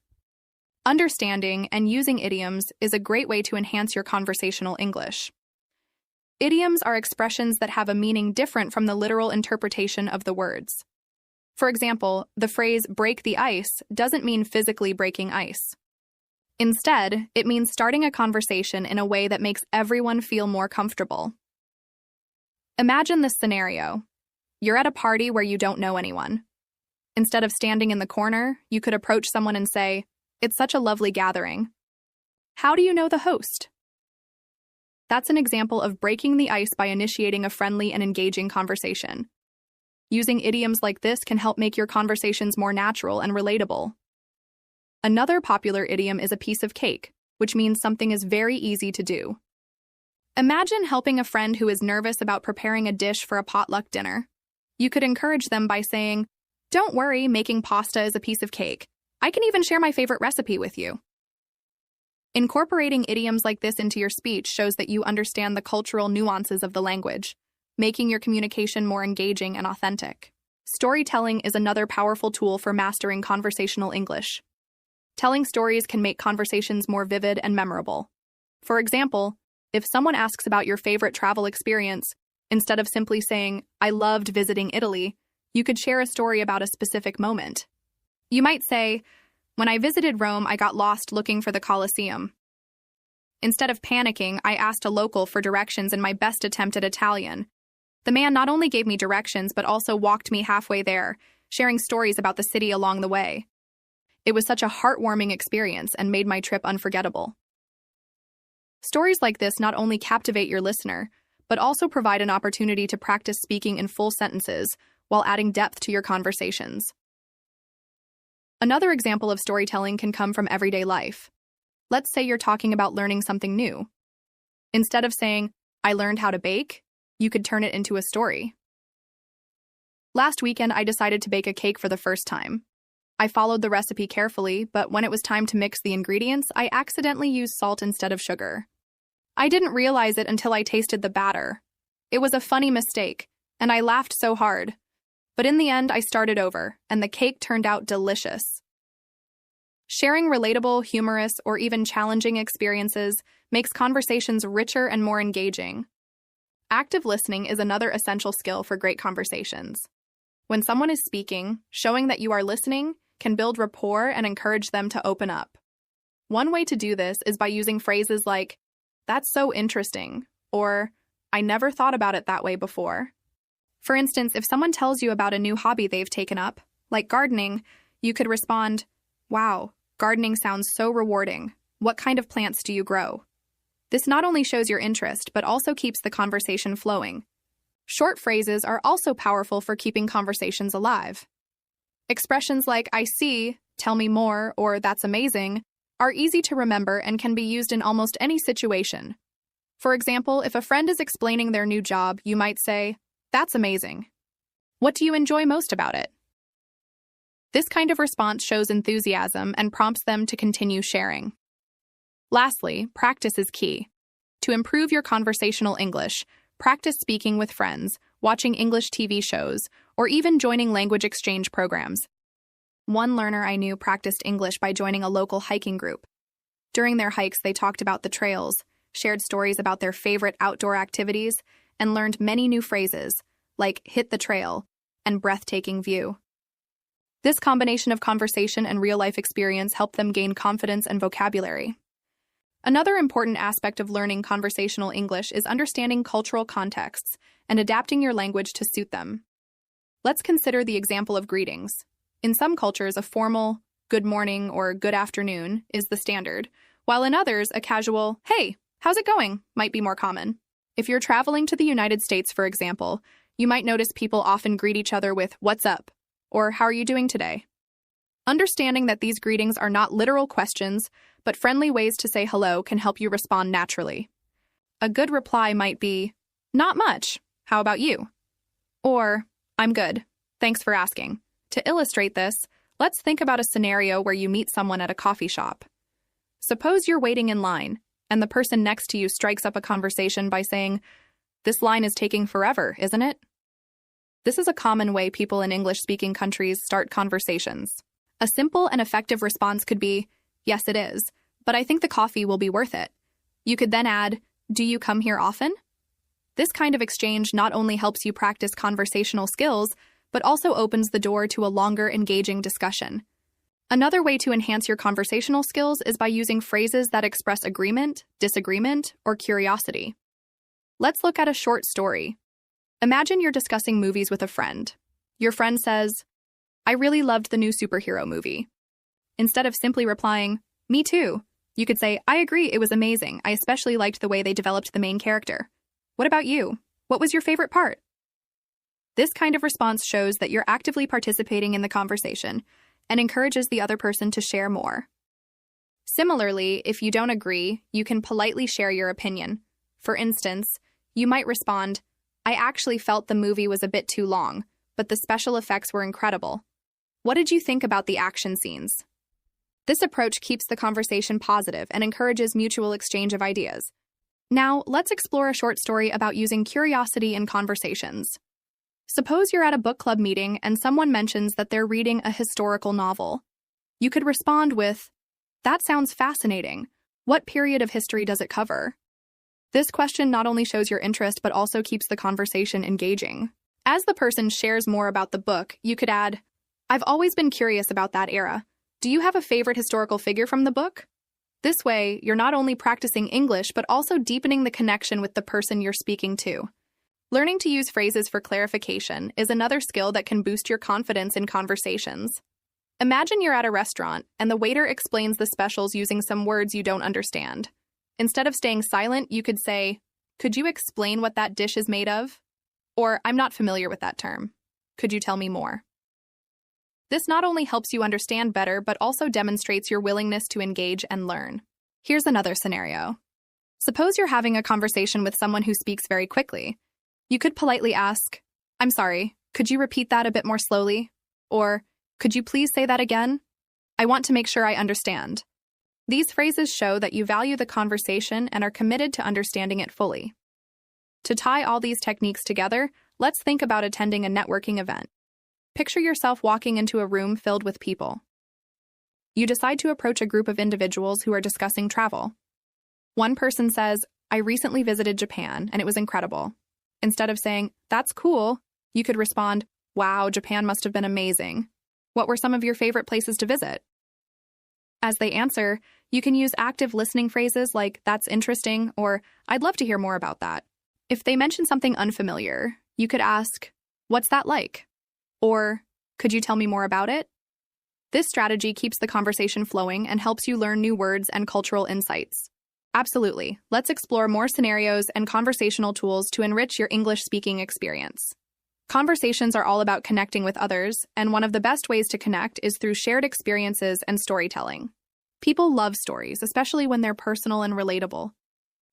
Understanding and using idioms is a great way to enhance your conversational English. Idioms are expressions that have a meaning different from the literal interpretation of the words. For example, the phrase "break the ice" doesn't mean physically breaking ice. Instead, it means starting a conversation in a way that makes everyone feel more comfortable. Imagine this scenario. You're at a party where you don't know anyone. Instead of standing in the corner, you could approach someone and say, "It's such a lovely gathering. How do you know the host?" That's an example of breaking the ice by initiating a friendly and engaging conversation. Using idioms like this can help make your conversations more natural and relatable. Another popular idiom is a piece of cake, which means something is very easy to do. Imagine helping a friend who is nervous about preparing a dish for a potluck dinner. You could encourage them by saying, "Don't worry, making pasta is a piece of cake. I can even share my favorite recipe with you." Incorporating idioms like this into your speech shows that you understand the cultural nuances of the language, making your communication more engaging and authentic. Storytelling is another powerful tool for mastering conversational English. Telling stories can make conversations more vivid and memorable. For example, if someone asks about your favorite travel experience, instead of simply saying, "I loved visiting Italy," you could share a story about a specific moment. You might say, "When I visited Rome, I got lost looking for the Colosseum. Instead of panicking, I asked a local for directions in my best attempt at Italian. The man not only gave me directions, but also walked me halfway there, sharing stories about the city along the way. It was such a heartwarming experience and made my trip unforgettable." Stories like this not only captivate your listener, but also provide an opportunity to practice speaking in full sentences while adding depth to your conversations. Another example of storytelling can come from everyday life. Let's say you're talking about learning something new. Instead of saying, "I learned how to bake," you could turn it into a story. "Last weekend, I decided to bake a cake for the first time. I followed the recipe carefully, but when it was time to mix the ingredients, I accidentally used salt instead of sugar. I didn't realize it until I tasted the batter. It was a funny mistake, and I laughed so hard. But in the end, I started over, and the cake turned out delicious." Sharing relatable, humorous, or even challenging experiences makes conversations richer and more engaging. Active listening is another essential skill for great conversations. When someone is speaking, showing that you are listening can build rapport and encourage them to open up. One way to do this is by using phrases like, "That's so interesting," or "I never thought about it that way before." For instance, if someone tells you about a new hobby they've taken up, like gardening, you could respond, "Wow, gardening sounds so rewarding. What kind of plants do you grow?" This not only shows your interest, but also keeps the conversation flowing. Short phrases are also powerful for keeping conversations alive. Expressions like "I see," "Tell me more," or "That's amazing" are easy to remember and can be used in almost any situation. For example, if a friend is explaining their new job, you might say, "That's amazing. What do you enjoy most about it?" This kind of response shows enthusiasm and prompts them to continue sharing. Lastly, practice is key. To improve your conversational English, practice speaking with friends, watching English TV shows, or even joining language exchange programs. One learner I knew practiced English by joining a local hiking group. During their hikes, they talked about the trails, shared stories about their favorite outdoor activities, and learned many new phrases, like "hit the trail" and "breathtaking view." This combination of conversation and real-life experience helped them gain confidence and vocabulary. Another important aspect of learning conversational English is understanding cultural contexts and adapting your language to suit them. Let's consider the example of greetings. In some cultures, a formal "good morning" or "good afternoon" is the standard, while in others, a casual "hey, how's it going" might be more common. If you're traveling to the United States, for example, you might notice people often greet each other with "what's up?" or "how are you doing today?" Understanding that these greetings are not literal questions, but friendly ways to say hello can help you respond naturally. A good reply might be, "Not much. How about you?" Or, "I'm good. Thanks for asking." To illustrate this, let's think about a scenario where you meet someone at a coffee shop. Suppose you're waiting in line, and the person next to you strikes up a conversation by saying, "This line is taking forever, isn't it?" This is a common way people in English-speaking countries start conversations. A simple and effective response could be, "Yes, it is, but I think the coffee will be worth it." You could then add, "Do you come here often?" This kind of exchange not only helps you practice conversational skills, but also opens the door to a longer, engaging discussion. Another way to enhance your conversational skills is by using phrases that express agreement, disagreement, or curiosity. Let's look at a short story. Imagine you're discussing movies with a friend. Your friend says, "I really loved the new superhero movie." Instead of simply replying, "Me too," you could say, "I agree, it was amazing. I especially liked the way they developed the main character. What about you? What was your favorite part?" This kind of response shows that you're actively participating in the conversation and encourages the other person to share more. Similarly, if you don't agree, you can politely share your opinion. For instance, you might respond, "I actually felt the movie was a bit too long, but the special effects were incredible. What did you think about the action scenes?" This approach keeps the conversation positive and encourages mutual exchange of ideas. Now, let's explore a short story about using curiosity in conversations. Suppose you're at a book club meeting and someone mentions that they're reading a historical novel. You could respond with, "That sounds fascinating. What period of history does it cover?" This question not only shows your interest but also keeps the conversation engaging. As the person shares more about the book, you could add, "I've always been curious about that era. Do you have a favorite historical figure from the book?" This way, you're not only practicing English but also deepening the connection with the person you're speaking to. Learning to use phrases for clarification is another skill that can boost your confidence in conversations. Imagine you're at a restaurant and the waiter explains the specials using some words you don't understand. Instead of staying silent, you could say, "Could you explain what that dish is made of?" Or, "I'm not familiar with that term. Could you tell me more?" This not only helps you understand better, but also demonstrates your willingness to engage and learn. Here's another scenario. Suppose you're having a conversation with someone who speaks very quickly. You could politely ask, "I'm sorry, could you repeat that a bit more slowly?" Or, "Could you please say that again? I want to make sure I understand." These phrases show that you value the conversation and are committed to understanding it fully. To tie all these techniques together, let's think about attending a networking event. Picture yourself walking into a room filled with people. You decide to approach a group of individuals who are discussing travel. One person says, "I recently visited Japan and it was incredible." Instead of saying, "That's cool," you could respond, "Wow, Japan must have been amazing. What were some of your favorite places to visit?" As they answer, you can use active listening phrases like, "That's interesting," or "I'd love to hear more about that." If they mention something unfamiliar, you could ask, "What's that like?" Or, "Could you tell me more about it?" This strategy keeps the conversation flowing and helps you learn new words and cultural insights. Absolutely. Let's explore more scenarios and conversational tools to enrich your English speaking experience. Conversations are all about connecting with others, and one of the best ways to connect is through shared experiences and storytelling. People love stories, especially when they're personal and relatable.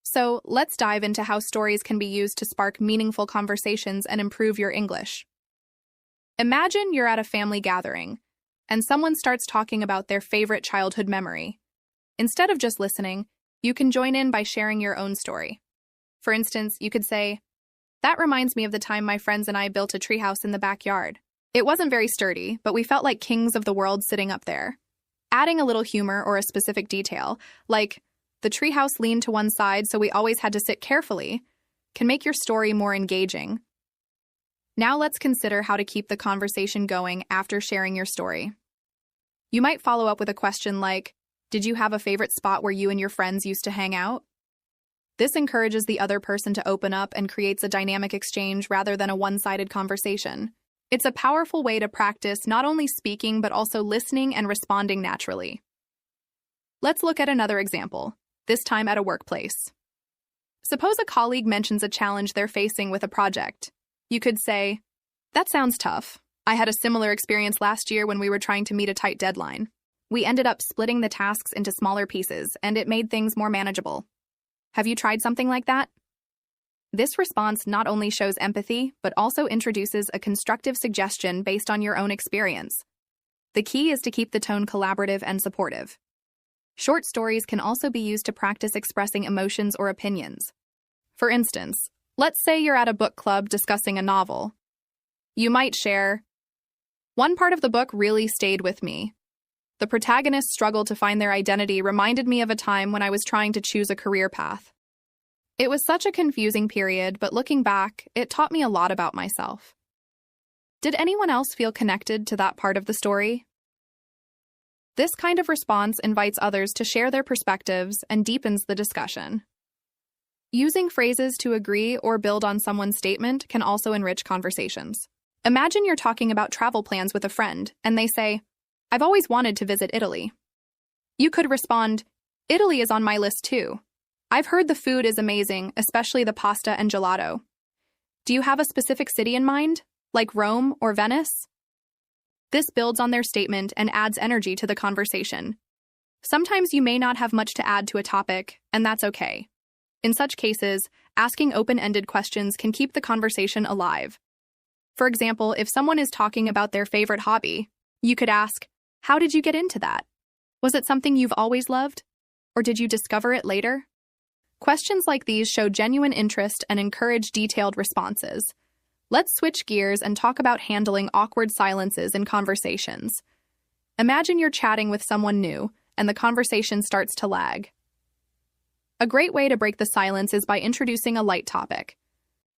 So, let's dive into how stories can be used to spark meaningful conversations and improve your English. Imagine you're at a family gathering, and someone starts talking about their favorite childhood memory. Instead of just listening, you can join in by sharing your own story. For instance, you could say, "That reminds me of the time my friends and I built a treehouse in the backyard. It wasn't very sturdy, but we felt like kings of the world sitting up there." Adding a little humor or a specific detail, like, "The treehouse leaned to one side, so we always had to sit carefully," can make your story more engaging. Now let's consider how to keep the conversation going after sharing your story. You might follow up with a question like, "Did you have a favorite spot where you and your friends used to hang out?" This encourages the other person to open up and creates a dynamic exchange rather than a one-sided conversation. It's a powerful way to practice not only speaking but also listening and responding naturally. Let's look at another example, this time at a workplace. Suppose a colleague mentions a challenge they're facing with a project. You could say, "That sounds tough. I had a similar experience last year when we were trying to meet a tight deadline. We ended up splitting the tasks into smaller pieces, and it made things more manageable. Have you tried something like that?" This response not only shows empathy, but also introduces a constructive suggestion based on your own experience. The key is to keep the tone collaborative and supportive. Short stories can also be used to practice expressing emotions or opinions. For instance, let's say you're at a book club discussing a novel. You might share, "One part of the book really stayed with me. The protagonist's struggle to find their identity reminded me of a time when I was trying to choose a career path. It was such a confusing period, but looking back, it taught me a lot about myself." Did anyone else feel connected to that part of the story? This kind of response invites others to share their perspectives and deepens the discussion. Using phrases to agree or build on someone's statement can also enrich conversations. Imagine you're talking about travel plans with a friend, and they say, "I've always wanted to visit Italy." You could respond, "Italy is on my list too. I've heard the food is amazing, especially the pasta and gelato. Do you have a specific city in mind?" like Rome or Venice? This builds on their statement and adds energy to the conversation. Sometimes you may not have much to add to a topic, and that's okay. In such cases, asking open-ended questions can keep the conversation alive. For example, if someone is talking about their favorite hobby, you could ask, "How did you get into that? Was it something you've always loved? Or did you discover it later?" Questions like these show genuine interest and encourage detailed responses. Let's switch gears and talk about handling awkward silences in conversations. Imagine you're chatting with someone new, and the conversation starts to lag. A great way to break the silence is by introducing a light topic.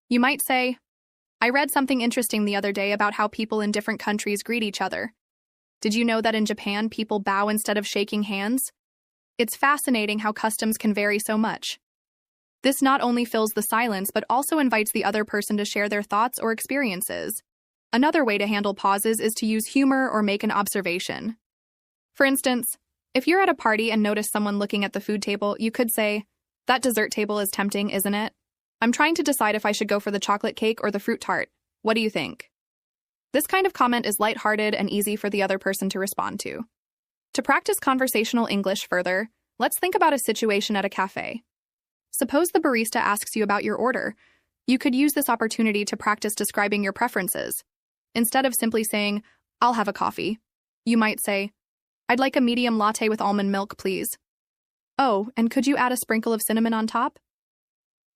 You might say, "I read something interesting the other day about how people in different countries greet each other. Did you know that in Japan people bow instead of shaking hands? It's fascinating how customs can vary so much." This not only fills the silence, but also invites the other person to share their thoughts or experiences. Another way to handle pauses is to use humor or make an observation. For instance, if you're at a party and notice someone looking at the food table, you could say, "That dessert table is tempting, isn't it? I'm trying to decide if I should go for the chocolate cake or the fruit tart. What do you think?" This kind of comment is lighthearted and easy for the other person to respond to. To practice conversational English further, let's think about a situation at a cafe. Suppose the barista asks you about your order. You could use this opportunity to practice describing your preferences. Instead of simply saying, "I'll have a coffee," you might say, "I'd like a medium latte with almond milk, please. Oh, and could you add a sprinkle of cinnamon on top?"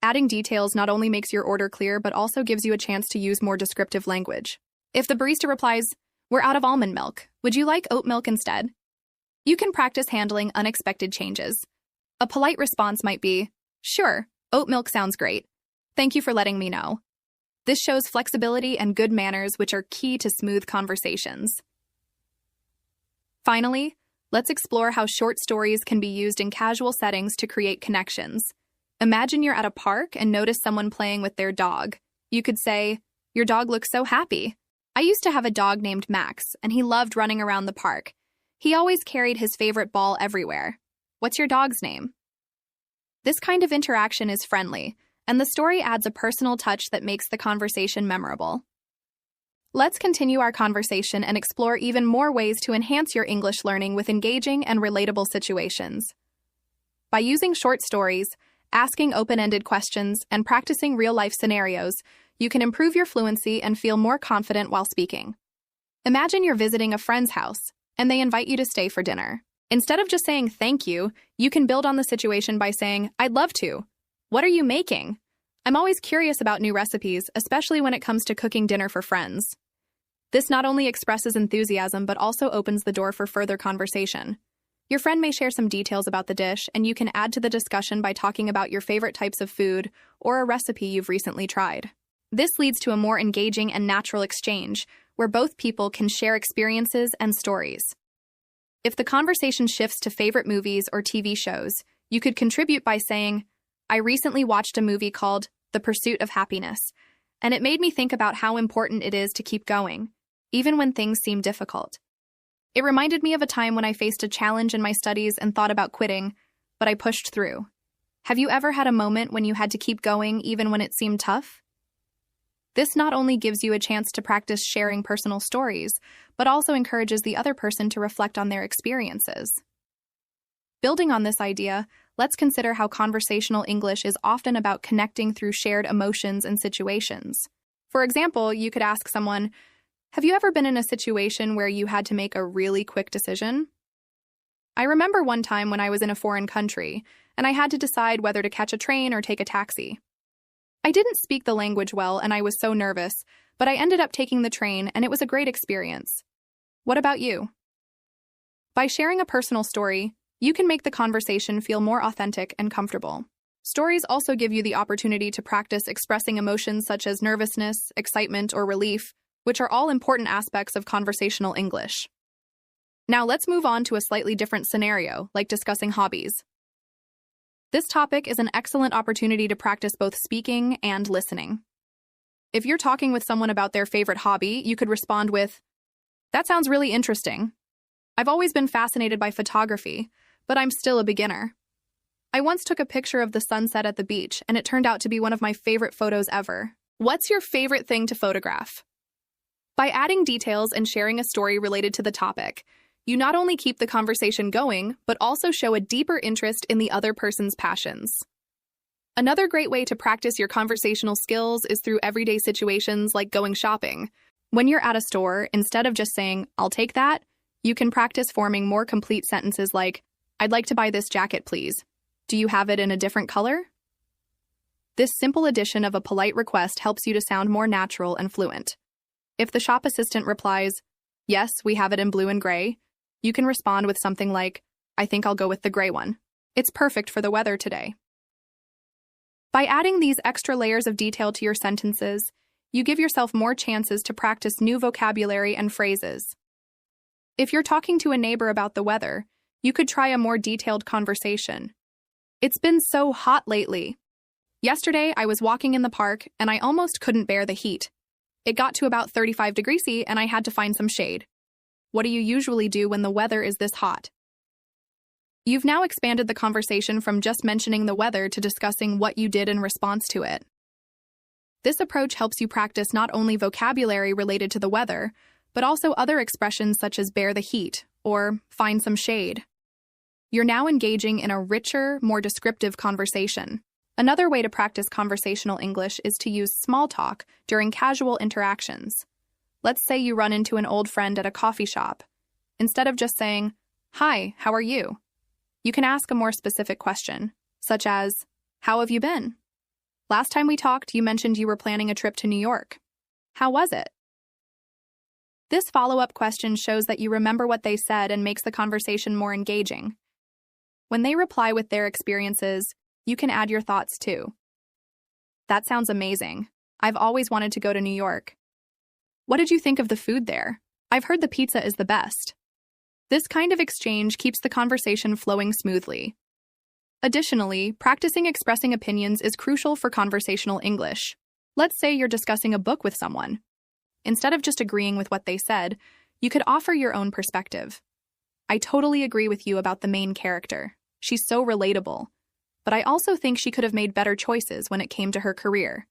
Adding details not only makes your order clear, but also gives you a chance to use more descriptive language. If the barista replies, "We're out of almond milk. Would you like oat milk instead?" You can practice handling unexpected changes. A polite response might be, "Sure, oat milk sounds great. Thank you for letting me know." This shows flexibility and good manners, which are key to smooth conversations. Finally, let's explore how short stories can be used in casual settings to create connections. Imagine you're at a park and notice someone playing with their dog. You could say, "Your dog looks so happy. I used to have a dog named Max, and he loved running around the park. He always carried his favorite ball everywhere. What's your dog's name?" This kind of interaction is friendly, and the story adds a personal touch that makes the conversation memorable. Let's continue our conversation and explore even more ways to enhance your English learning with engaging and relatable situations. By using short stories, asking open-ended questions, and practicing real-life scenarios, you can improve your fluency and feel more confident while speaking. Imagine you're visiting a friend's house, and they invite you to stay for dinner. Instead of just saying "thank you," you can build on the situation by saying, "I'd love to. What are you making? I'm always curious about new recipes, especially when it comes to cooking dinner for friends." This not only expresses enthusiasm, but also opens the door for further conversation. Your friend may share some details about the dish, and you can add to the discussion by talking about your favorite types of food or a recipe you've recently tried. This leads to a more engaging and natural exchange, where both people can share experiences and stories. If the conversation shifts to favorite movies or TV shows, you could contribute by saying, "I recently watched a movie called The Pursuit of Happiness, and it made me think about how important it is to keep going, even when things seem difficult. It reminded me of a time when I faced a challenge in my studies and thought about quitting, but I pushed through. Have you ever had a moment when you had to keep going even when it seemed tough?" This not only gives you a chance to practice sharing personal stories, but also encourages the other person to reflect on their experiences. Building on this idea, let's consider how conversational English is often about connecting through shared emotions and situations. For example, you could ask someone, "Have you ever been in a situation where you had to make a really quick decision?" I remember one time when I was in a foreign country, and I had to decide whether to catch a train or take a taxi. I didn't speak the language well, and I was so nervous, but I ended up taking the train, and it was a great experience. What about you? By sharing a personal story, you can make the conversation feel more authentic and comfortable. Stories also give you the opportunity to practice expressing emotions such as nervousness, excitement, or relief, which are all important aspects of conversational English. Now let's move on to a slightly different scenario, like discussing hobbies. This topic is an excellent opportunity to practice both speaking and listening. If you're talking with someone about their favorite hobby, you could respond with, "That sounds really interesting. I've always been fascinated by photography, but I'm still a beginner. I once took a picture of the sunset at the beach, and it turned out to be one of my favorite photos ever." What's your favorite thing to photograph? By adding details and sharing a story related to the topic, you not only keep the conversation going, but also show a deeper interest in the other person's passions. Another great way to practice your conversational skills is through everyday situations like going shopping. When you're at a store, instead of just saying, "I'll take that," you can practice forming more complete sentences like, "I'd like to buy this jacket, please. Do you have it in a different color?" This simple addition of a polite request helps you to sound more natural and fluent. If the shop assistant replies, "Yes, we have it in blue and gray," you can respond with something like, "I think I'll go with the gray one. It's perfect for the weather today." By adding these extra layers of detail to your sentences, you give yourself more chances to practice new vocabulary and phrases. If you're talking to a neighbor about the weather, you could try a more detailed conversation. "It's been so hot lately. Yesterday, I was walking in the park and I almost couldn't bear the heat. It got to about 35 degrees C and I had to find some shade. What do you usually do when the weather is this hot?" You've now expanded the conversation from just mentioning the weather to discussing what you did in response to it. This approach helps you practice not only vocabulary related to the weather, but also other expressions such as bear the heat or find some shade. You're now engaging in a richer, more descriptive conversation. Another way to practice conversational English is to use small talk during casual interactions. Let's say you run into an old friend at a coffee shop. Instead of just saying, "Hi, how are you?" you can ask a more specific question, such as, "How have you been? Last time we talked, you mentioned you were planning a trip to New York. How was it?" This follow-up question shows that you remember what they said and makes the conversation more engaging. When they reply with their experiences, you can add your thoughts too. "That sounds amazing. I've always wanted to go to New York. What did you think of the food there? I've heard the pizza is the best." This kind of exchange keeps the conversation flowing smoothly. Additionally, practicing expressing opinions is crucial for conversational English. Let's say you're discussing a book with someone. Instead of just agreeing with what they said, you could offer your own perspective. "I totally agree with you about the main character. She's so relatable. But I also think she could have made better choices when it came to her career.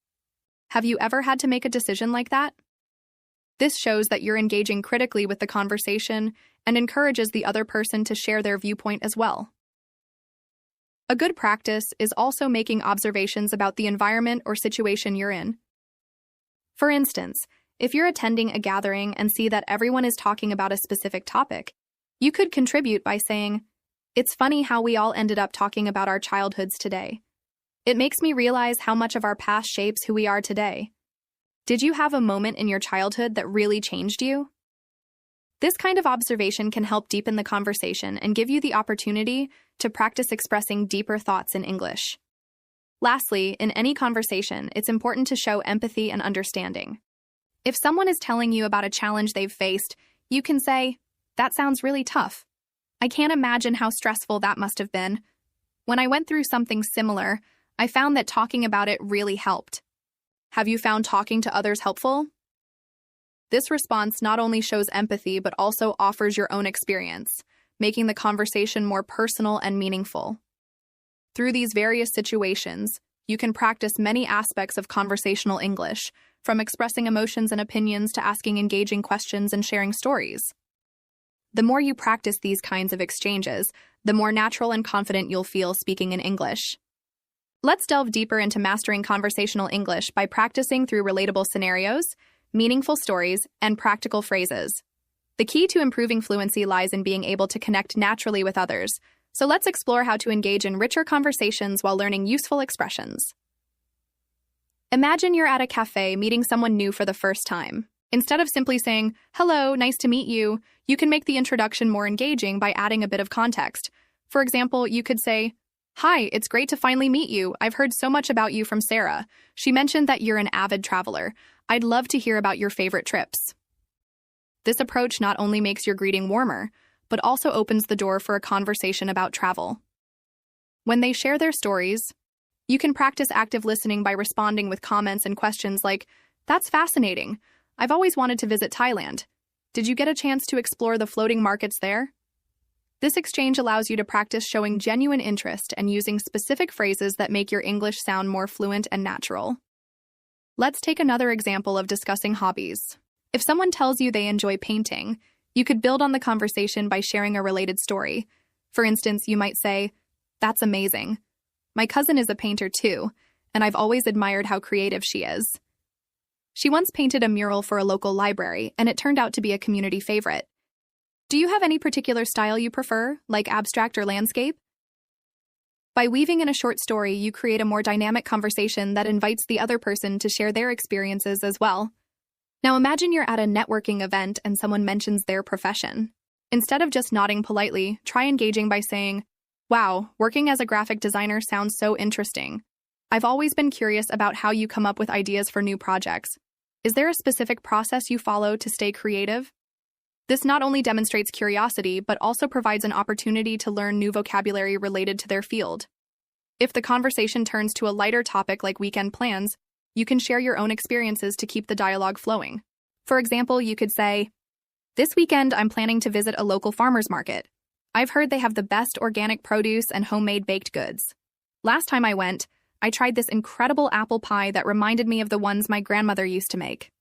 Have you ever had to make a decision like that?" This shows that you're engaging critically with the conversation and encourages the other person to share their viewpoint as well. A good practice is also making observations about the environment or situation you're in. For instance, if you're attending a gathering and see that everyone is talking about a specific topic, you could contribute by saying, "It's funny how we all ended up talking about our childhoods today. It makes me realize how much of our past shapes who we are today. Did you have a moment in your childhood that really changed you?" This kind of observation can help deepen the conversation and give you the opportunity to practice expressing deeper thoughts in English. Lastly, in any conversation, it's important to show empathy and understanding. If someone is telling you about a challenge they've faced, you can say, "That sounds really tough. I can't imagine how stressful that must have been. When I went through something similar, I found that talking about it really helped. Have you found talking to others helpful?" This response not only shows empathy, but also offers your own experience, making the conversation more personal and meaningful. Through these various situations, you can practice many aspects of conversational English, from expressing emotions and opinions to asking engaging questions and sharing stories. The more you practice these kinds of exchanges, the more natural and confident you'll feel speaking in English. Let's delve deeper into mastering conversational English by practicing through relatable scenarios, meaningful stories, and practical phrases. The key to improving fluency lies in being able to connect naturally with others, so let's explore how to engage in richer conversations while learning useful expressions. Imagine you're at a cafe meeting someone new for the first time. Instead of simply saying, "Hello, nice to meet you," you can make the introduction more engaging by adding a bit of context. For example, you could say, "Hi, it's great to finally meet you. I've heard so much about you from Sarah. She mentioned that you're an avid traveler. I'd love to hear about your favorite trips." This approach not only makes your greeting warmer, but also opens the door for a conversation about travel. When they share their stories, you can practice active listening by responding with comments and questions like, "That's fascinating. I've always wanted to visit Thailand. Did you get a chance to explore the floating markets there?" This exchange allows you to practice showing genuine interest and using specific phrases that make your English sound more fluent and natural. Let's take another example of discussing hobbies. If someone tells you they enjoy painting, you could build on the conversation by sharing a related story. For instance, you might say, "That's amazing. My cousin is a painter too, and I've always admired how creative she is. She once painted a mural for a local library, and it turned out to be a community favorite. Do you have any particular style you prefer, like abstract or landscape?" By weaving in a short story, you create a more dynamic conversation that invites the other person to share their experiences as well. Now imagine you're at a networking event and someone mentions their profession. Instead of just nodding politely, try engaging by saying, "Wow, working as a graphic designer sounds so interesting. I've always been curious about how you come up with ideas for new projects. Is there a specific process you follow to stay creative?" This not only demonstrates curiosity, but also provides an opportunity to learn new vocabulary related to their field. If the conversation turns to a lighter topic like weekend plans, you can share your own experiences to keep the dialogue flowing. For example, you could say, "This weekend I'm planning to visit a local farmer's market. I've heard they have the best organic produce and homemade baked goods. Last time I went, I tried this incredible apple pie that reminded me of the ones my grandmother used to make.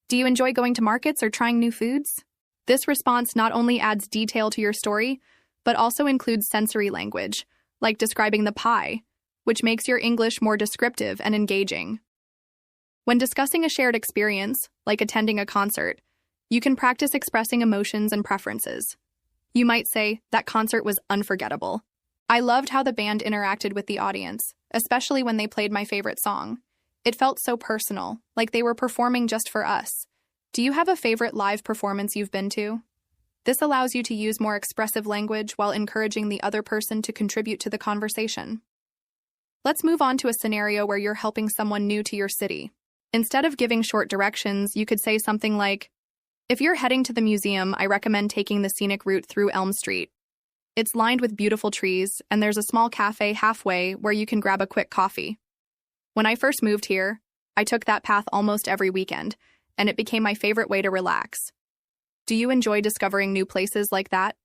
Do you enjoy going to markets or trying new foods?" This response not only adds detail to your story, but also includes sensory language, like describing the pie, which makes your English more descriptive and engaging. When discussing a shared experience, like attending a concert, you can practice expressing emotions and preferences. You might say, "That concert was unforgettable. I loved how the band interacted with the audience, especially when they played my favorite song. It felt so personal, like they were performing just for us. Do you have a favorite live performance you've been to?" This allows you to use more expressive language while encouraging the other person to contribute to the conversation. Let's move on to a scenario where you're helping someone new to your city. Instead of giving short directions, you could say something like, "If you're heading to the museum, I recommend taking the scenic route through Elm Street. It's lined with beautiful trees, and there's a small cafe halfway where you can grab a quick coffee. When I first moved here, I took that path almost every weekend, and it became my favorite way to relax. Do you enjoy discovering new places like that?"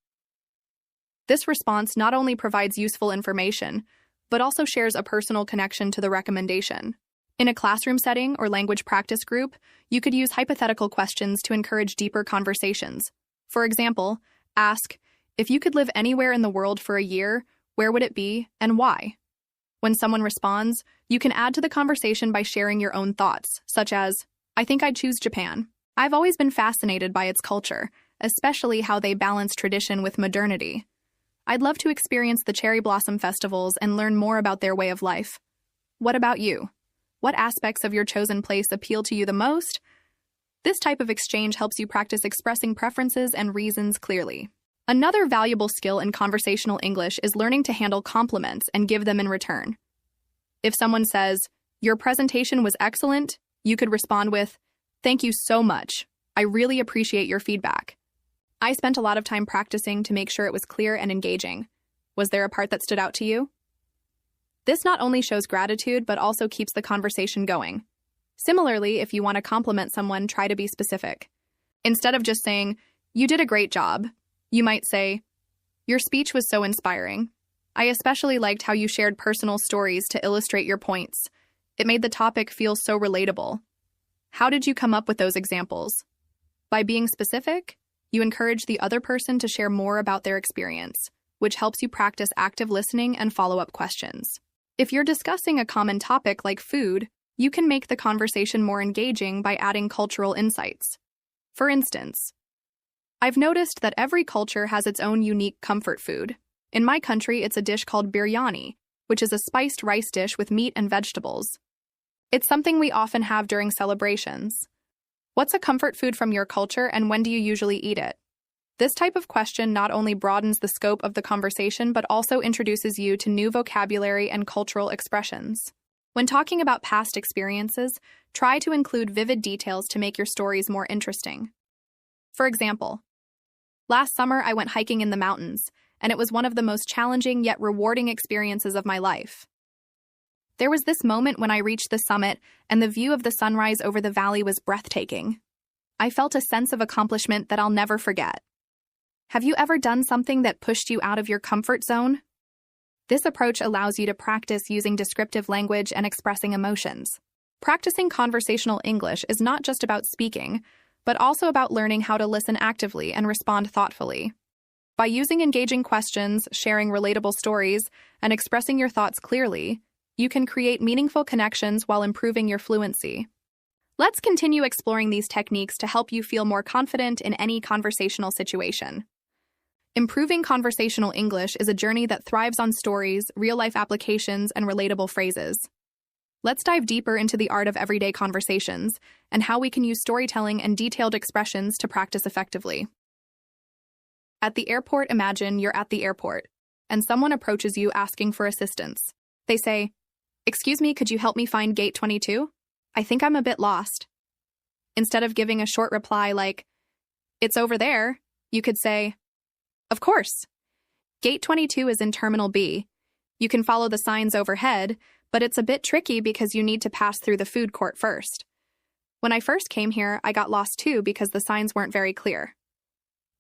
This response not only provides useful information, but also shares a personal connection to the recommendation. In a classroom setting or language practice group, you could use hypothetical questions to encourage deeper conversations. For example, ask, "If you could live anywhere in the world for a year, where would it be and why?" When someone responds, you can add to the conversation by sharing your own thoughts, such as, "I think I'd choose Japan. I've always been fascinated by its culture, especially how they balance tradition with modernity. I'd love to experience the cherry blossom festivals and learn more about their way of life. What about you? What aspects of your chosen place appeal to you the most?" This type of exchange helps you practice expressing preferences and reasons clearly. Another valuable skill in conversational English is learning to handle compliments and give them in return. If someone says, "Your presentation was excellent," you could respond with, "Thank you so much. I really appreciate your feedback. I spent a lot of time practicing to make sure it was clear and engaging. Was there a part that stood out to you?" This not only shows gratitude, but also keeps the conversation going. Similarly, if you want to compliment someone, try to be specific. Instead of just saying, "You did a great job," you might say, "Your speech was so inspiring. I especially liked how you shared personal stories to illustrate your points. It made the topic feel so relatable. How did you come up with those examples?" By being specific, you encourage the other person to share more about their experience, which helps you practice active listening and follow-up questions. If you're discussing a common topic like food, you can make the conversation more engaging by adding cultural insights. For instance, "I've noticed that every culture has its own unique comfort food. In my country, it's a dish called biryani, which is a spiced rice dish with meat and vegetables. It's something we often have during celebrations. What's a comfort food from your culture, and when do you usually eat it?" This type of question not only broadens the scope of the conversation, but also introduces you to new vocabulary and cultural expressions. When talking about past experiences, try to include vivid details to make your stories more interesting. For example, "Last summer I went hiking in the mountains, and it was one of the most challenging yet rewarding experiences of my life. There was this moment when I reached the summit, and the view of the sunrise over the valley was breathtaking. I felt a sense of accomplishment that I'll never forget." Have you ever done something that pushed you out of your comfort zone? This approach allows you to practice using descriptive language and expressing emotions. Practicing conversational English is not just about speaking, but also about learning how to listen actively and respond thoughtfully. By using engaging questions, sharing relatable stories, and expressing your thoughts clearly, you can create meaningful connections while improving your fluency. Let's continue exploring these techniques to help you feel more confident in any conversational situation. Improving conversational English is a journey that thrives on stories, real-life applications, and relatable phrases. Let's dive deeper into the art of everyday conversations and how we can use storytelling and detailed expressions to practice effectively. At the airport, imagine you're at the airport, and someone approaches you asking for assistance. They say, "Excuse me, could you help me find gate 22? I think I'm a bit lost." Instead of giving a short reply like, "It's over there," you could say, "Of course. Gate 22 is in Terminal B. You can follow the signs overhead, but it's a bit tricky because you need to pass through the food court first. When I first came here, I got lost too because the signs weren't very clear.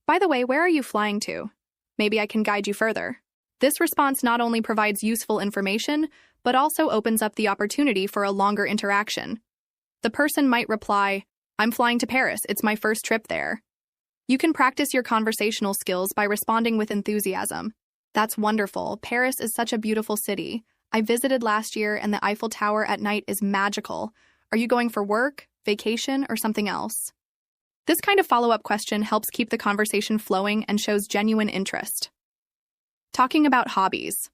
By the way, where are you flying to? Maybe I can guide you further." This response not only provides useful information, but also opens up the opportunity for a longer interaction. The person might reply, "I'm flying to Paris. It's my first trip there." You can practice your conversational skills by responding with enthusiasm. "That's wonderful. Paris is such a beautiful city. I visited last year and the Eiffel Tower at night is magical. Are you going for work, vacation, or something else?" This kind of follow-up question helps keep the conversation flowing and shows genuine interest. Talking about hobbies.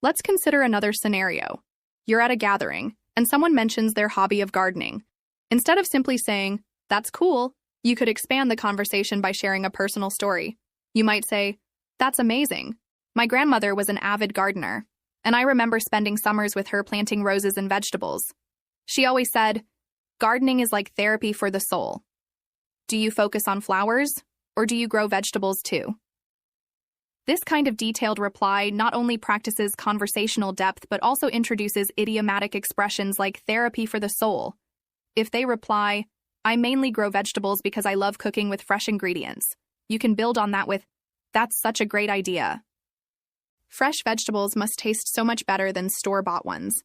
Let's consider another scenario. You're at a gathering, and someone mentions their hobby of gardening. Instead of simply saying, "That's cool," you could expand the conversation by sharing a personal story. You might say, "That's amazing. My grandmother was an avid gardener, and I remember spending summers with her planting roses and vegetables. She always said, 'Gardening is like therapy for the soul.' Do you focus on flowers, or do you grow vegetables too?" This kind of detailed reply not only practices conversational depth but also introduces idiomatic expressions like therapy for the soul. If they reply, "I mainly grow vegetables because I love cooking with fresh ingredients," you can build on that with, "That's such a great idea. Fresh vegetables must taste so much better than store-bought ones.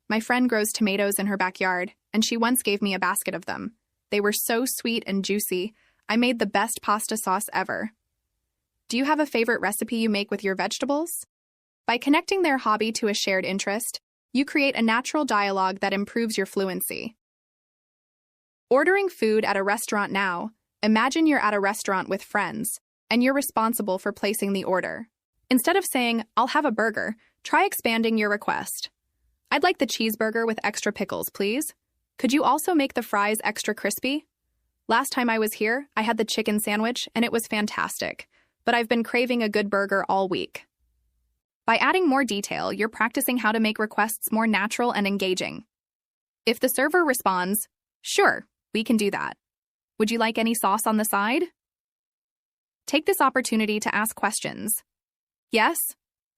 My friend grows tomatoes in her backyard, and she once gave me a basket of them. They were so sweet and juicy. I made the best pasta sauce ever. Do you have a favorite recipe you make with your vegetables?" By connecting their hobby to a shared interest, you create a natural dialogue that improves your fluency. Ordering food at a restaurant now. Imagine you're at a restaurant with friends, and you're responsible for placing the order. Instead of saying, "I'll have a burger," try expanding your request. "I'd like the cheeseburger with extra pickles, please. Could you also make the fries extra crispy? Last time I was here, I had the chicken sandwich, and it was fantastic, but I've been craving a good burger all week." By adding more detail, you're practicing how to make requests more natural and engaging. If the server responds, "Sure, we can do that. Would you like any sauce on the side?" Take this opportunity to ask questions. "Yes?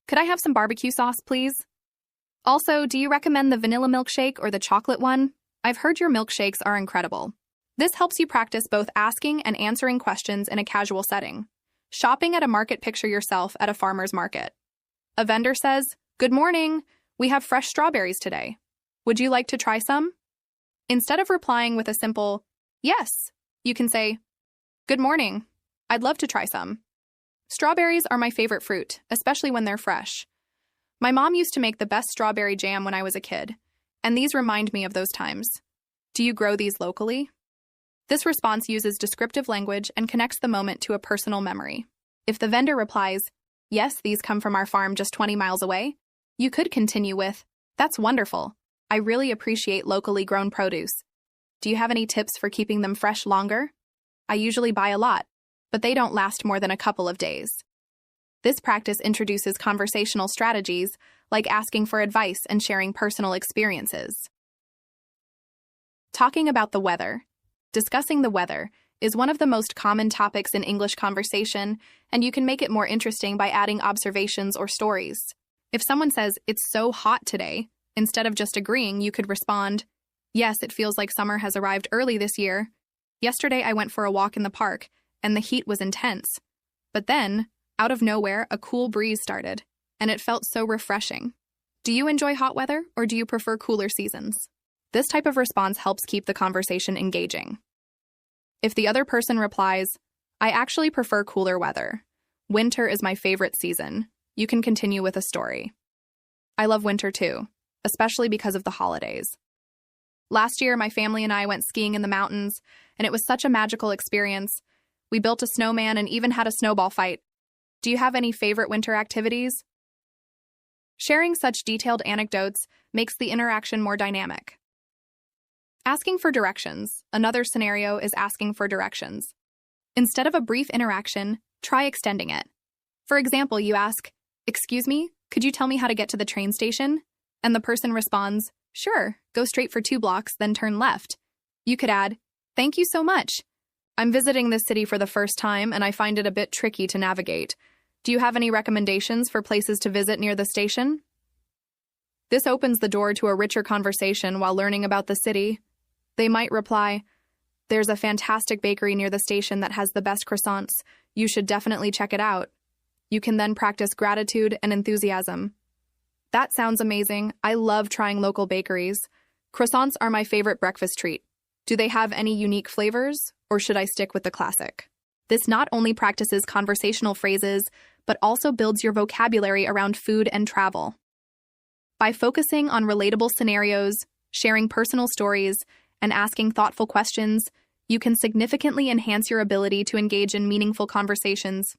Could I have some barbecue sauce, please? Also, do you recommend the vanilla milkshake or the chocolate one? I've heard your milkshakes are incredible." This helps you practice both asking and answering questions in a casual setting. Shopping at a market, picture yourself at a farmer's market. A vendor says, "Good morning. We have fresh strawberries today. Would you like to try some?" Instead of replying with a simple, "Yes," you can say, "Good morning. I'd love to try some. Strawberries are my favorite fruit, especially when they're fresh. My mom used to make the best strawberry jam when I was a kid, and these remind me of those times. Do you grow these locally?" This response uses descriptive language and connects the moment to a personal memory. If the vendor replies, "Yes, these come from our farm just 20 miles away," you could continue with, "That's wonderful. I really appreciate locally grown produce. Do you have any tips for keeping them fresh longer? I usually buy a lot, but they don't last more than a couple of days." This practice introduces conversational strategies like asking for advice and sharing personal experiences. Talking about the weather. Discussing the weather is one of the most common topics in English conversation, and you can make it more interesting by adding observations or stories. If someone says, "It's so hot today," instead of just agreeing, you could respond, "Yes, it feels like summer has arrived early this year. Yesterday I went for a walk in the park, and the heat was intense. But then, out of nowhere, a cool breeze started, and it felt so refreshing. Do you enjoy hot weather, or do you prefer cooler seasons?" This type of response helps keep the conversation engaging. If the other person replies, "I actually prefer cooler weather. Winter is my favorite season," you can continue with a story. "I love winter too, especially because of the holidays. Last year, my family and I went skiing in the mountains, and it was such a magical experience. We built a snowman and even had a snowball fight. Do you have any favorite winter activities?" Sharing such detailed anecdotes makes the interaction more dynamic. Asking for directions. Another scenario is asking for directions. Instead of a brief interaction, try extending it. For example, you ask, "Excuse me, could you tell me how to get to the train station?" And the person responds, "Sure, go straight for 2 blocks, then turn left." You could add, "Thank you so much. I'm visiting this city for the first time, and I find it a bit tricky to navigate. Do you have any recommendations for places to visit near the station?" This opens the door to a richer conversation while learning about the city. They might reply, "There's a fantastic bakery near the station that has the best croissants. You should definitely check it out." You can then practice gratitude and enthusiasm. "That sounds amazing. I love trying local bakeries. Croissants are my favorite breakfast treat. Do they have any unique flavors, or should I stick with the classic?" This not only practices conversational phrases, but also builds your vocabulary around food and travel. By focusing on relatable scenarios, sharing personal stories, and asking thoughtful questions, you can significantly enhance your ability to engage in meaningful conversations.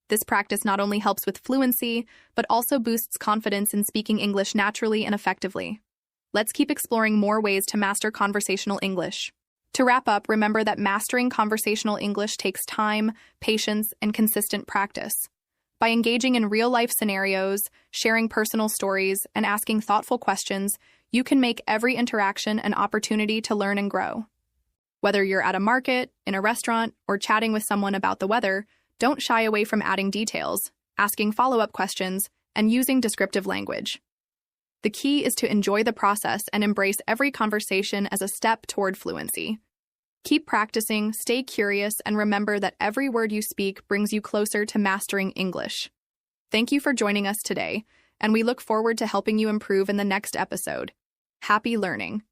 This practice not only helps with fluency, but also boosts confidence in speaking English naturally and effectively. Let's keep exploring more ways to master conversational English. To wrap up, remember that mastering conversational English takes time, patience, and consistent practice. By engaging in real-life scenarios, sharing personal stories, and asking thoughtful questions, you can make every interaction an opportunity to learn and grow. Whether you're at a market, in a restaurant, or chatting with someone about the weather, don't shy away from adding details, asking follow-up questions, and using descriptive language. The key is to enjoy the process and embrace every conversation as a step toward fluency. Keep practicing, stay curious, and remember that every word you speak brings you closer to mastering English. Thank you for joining us today, and we look forward to helping you improve in the next episode. Happy learning!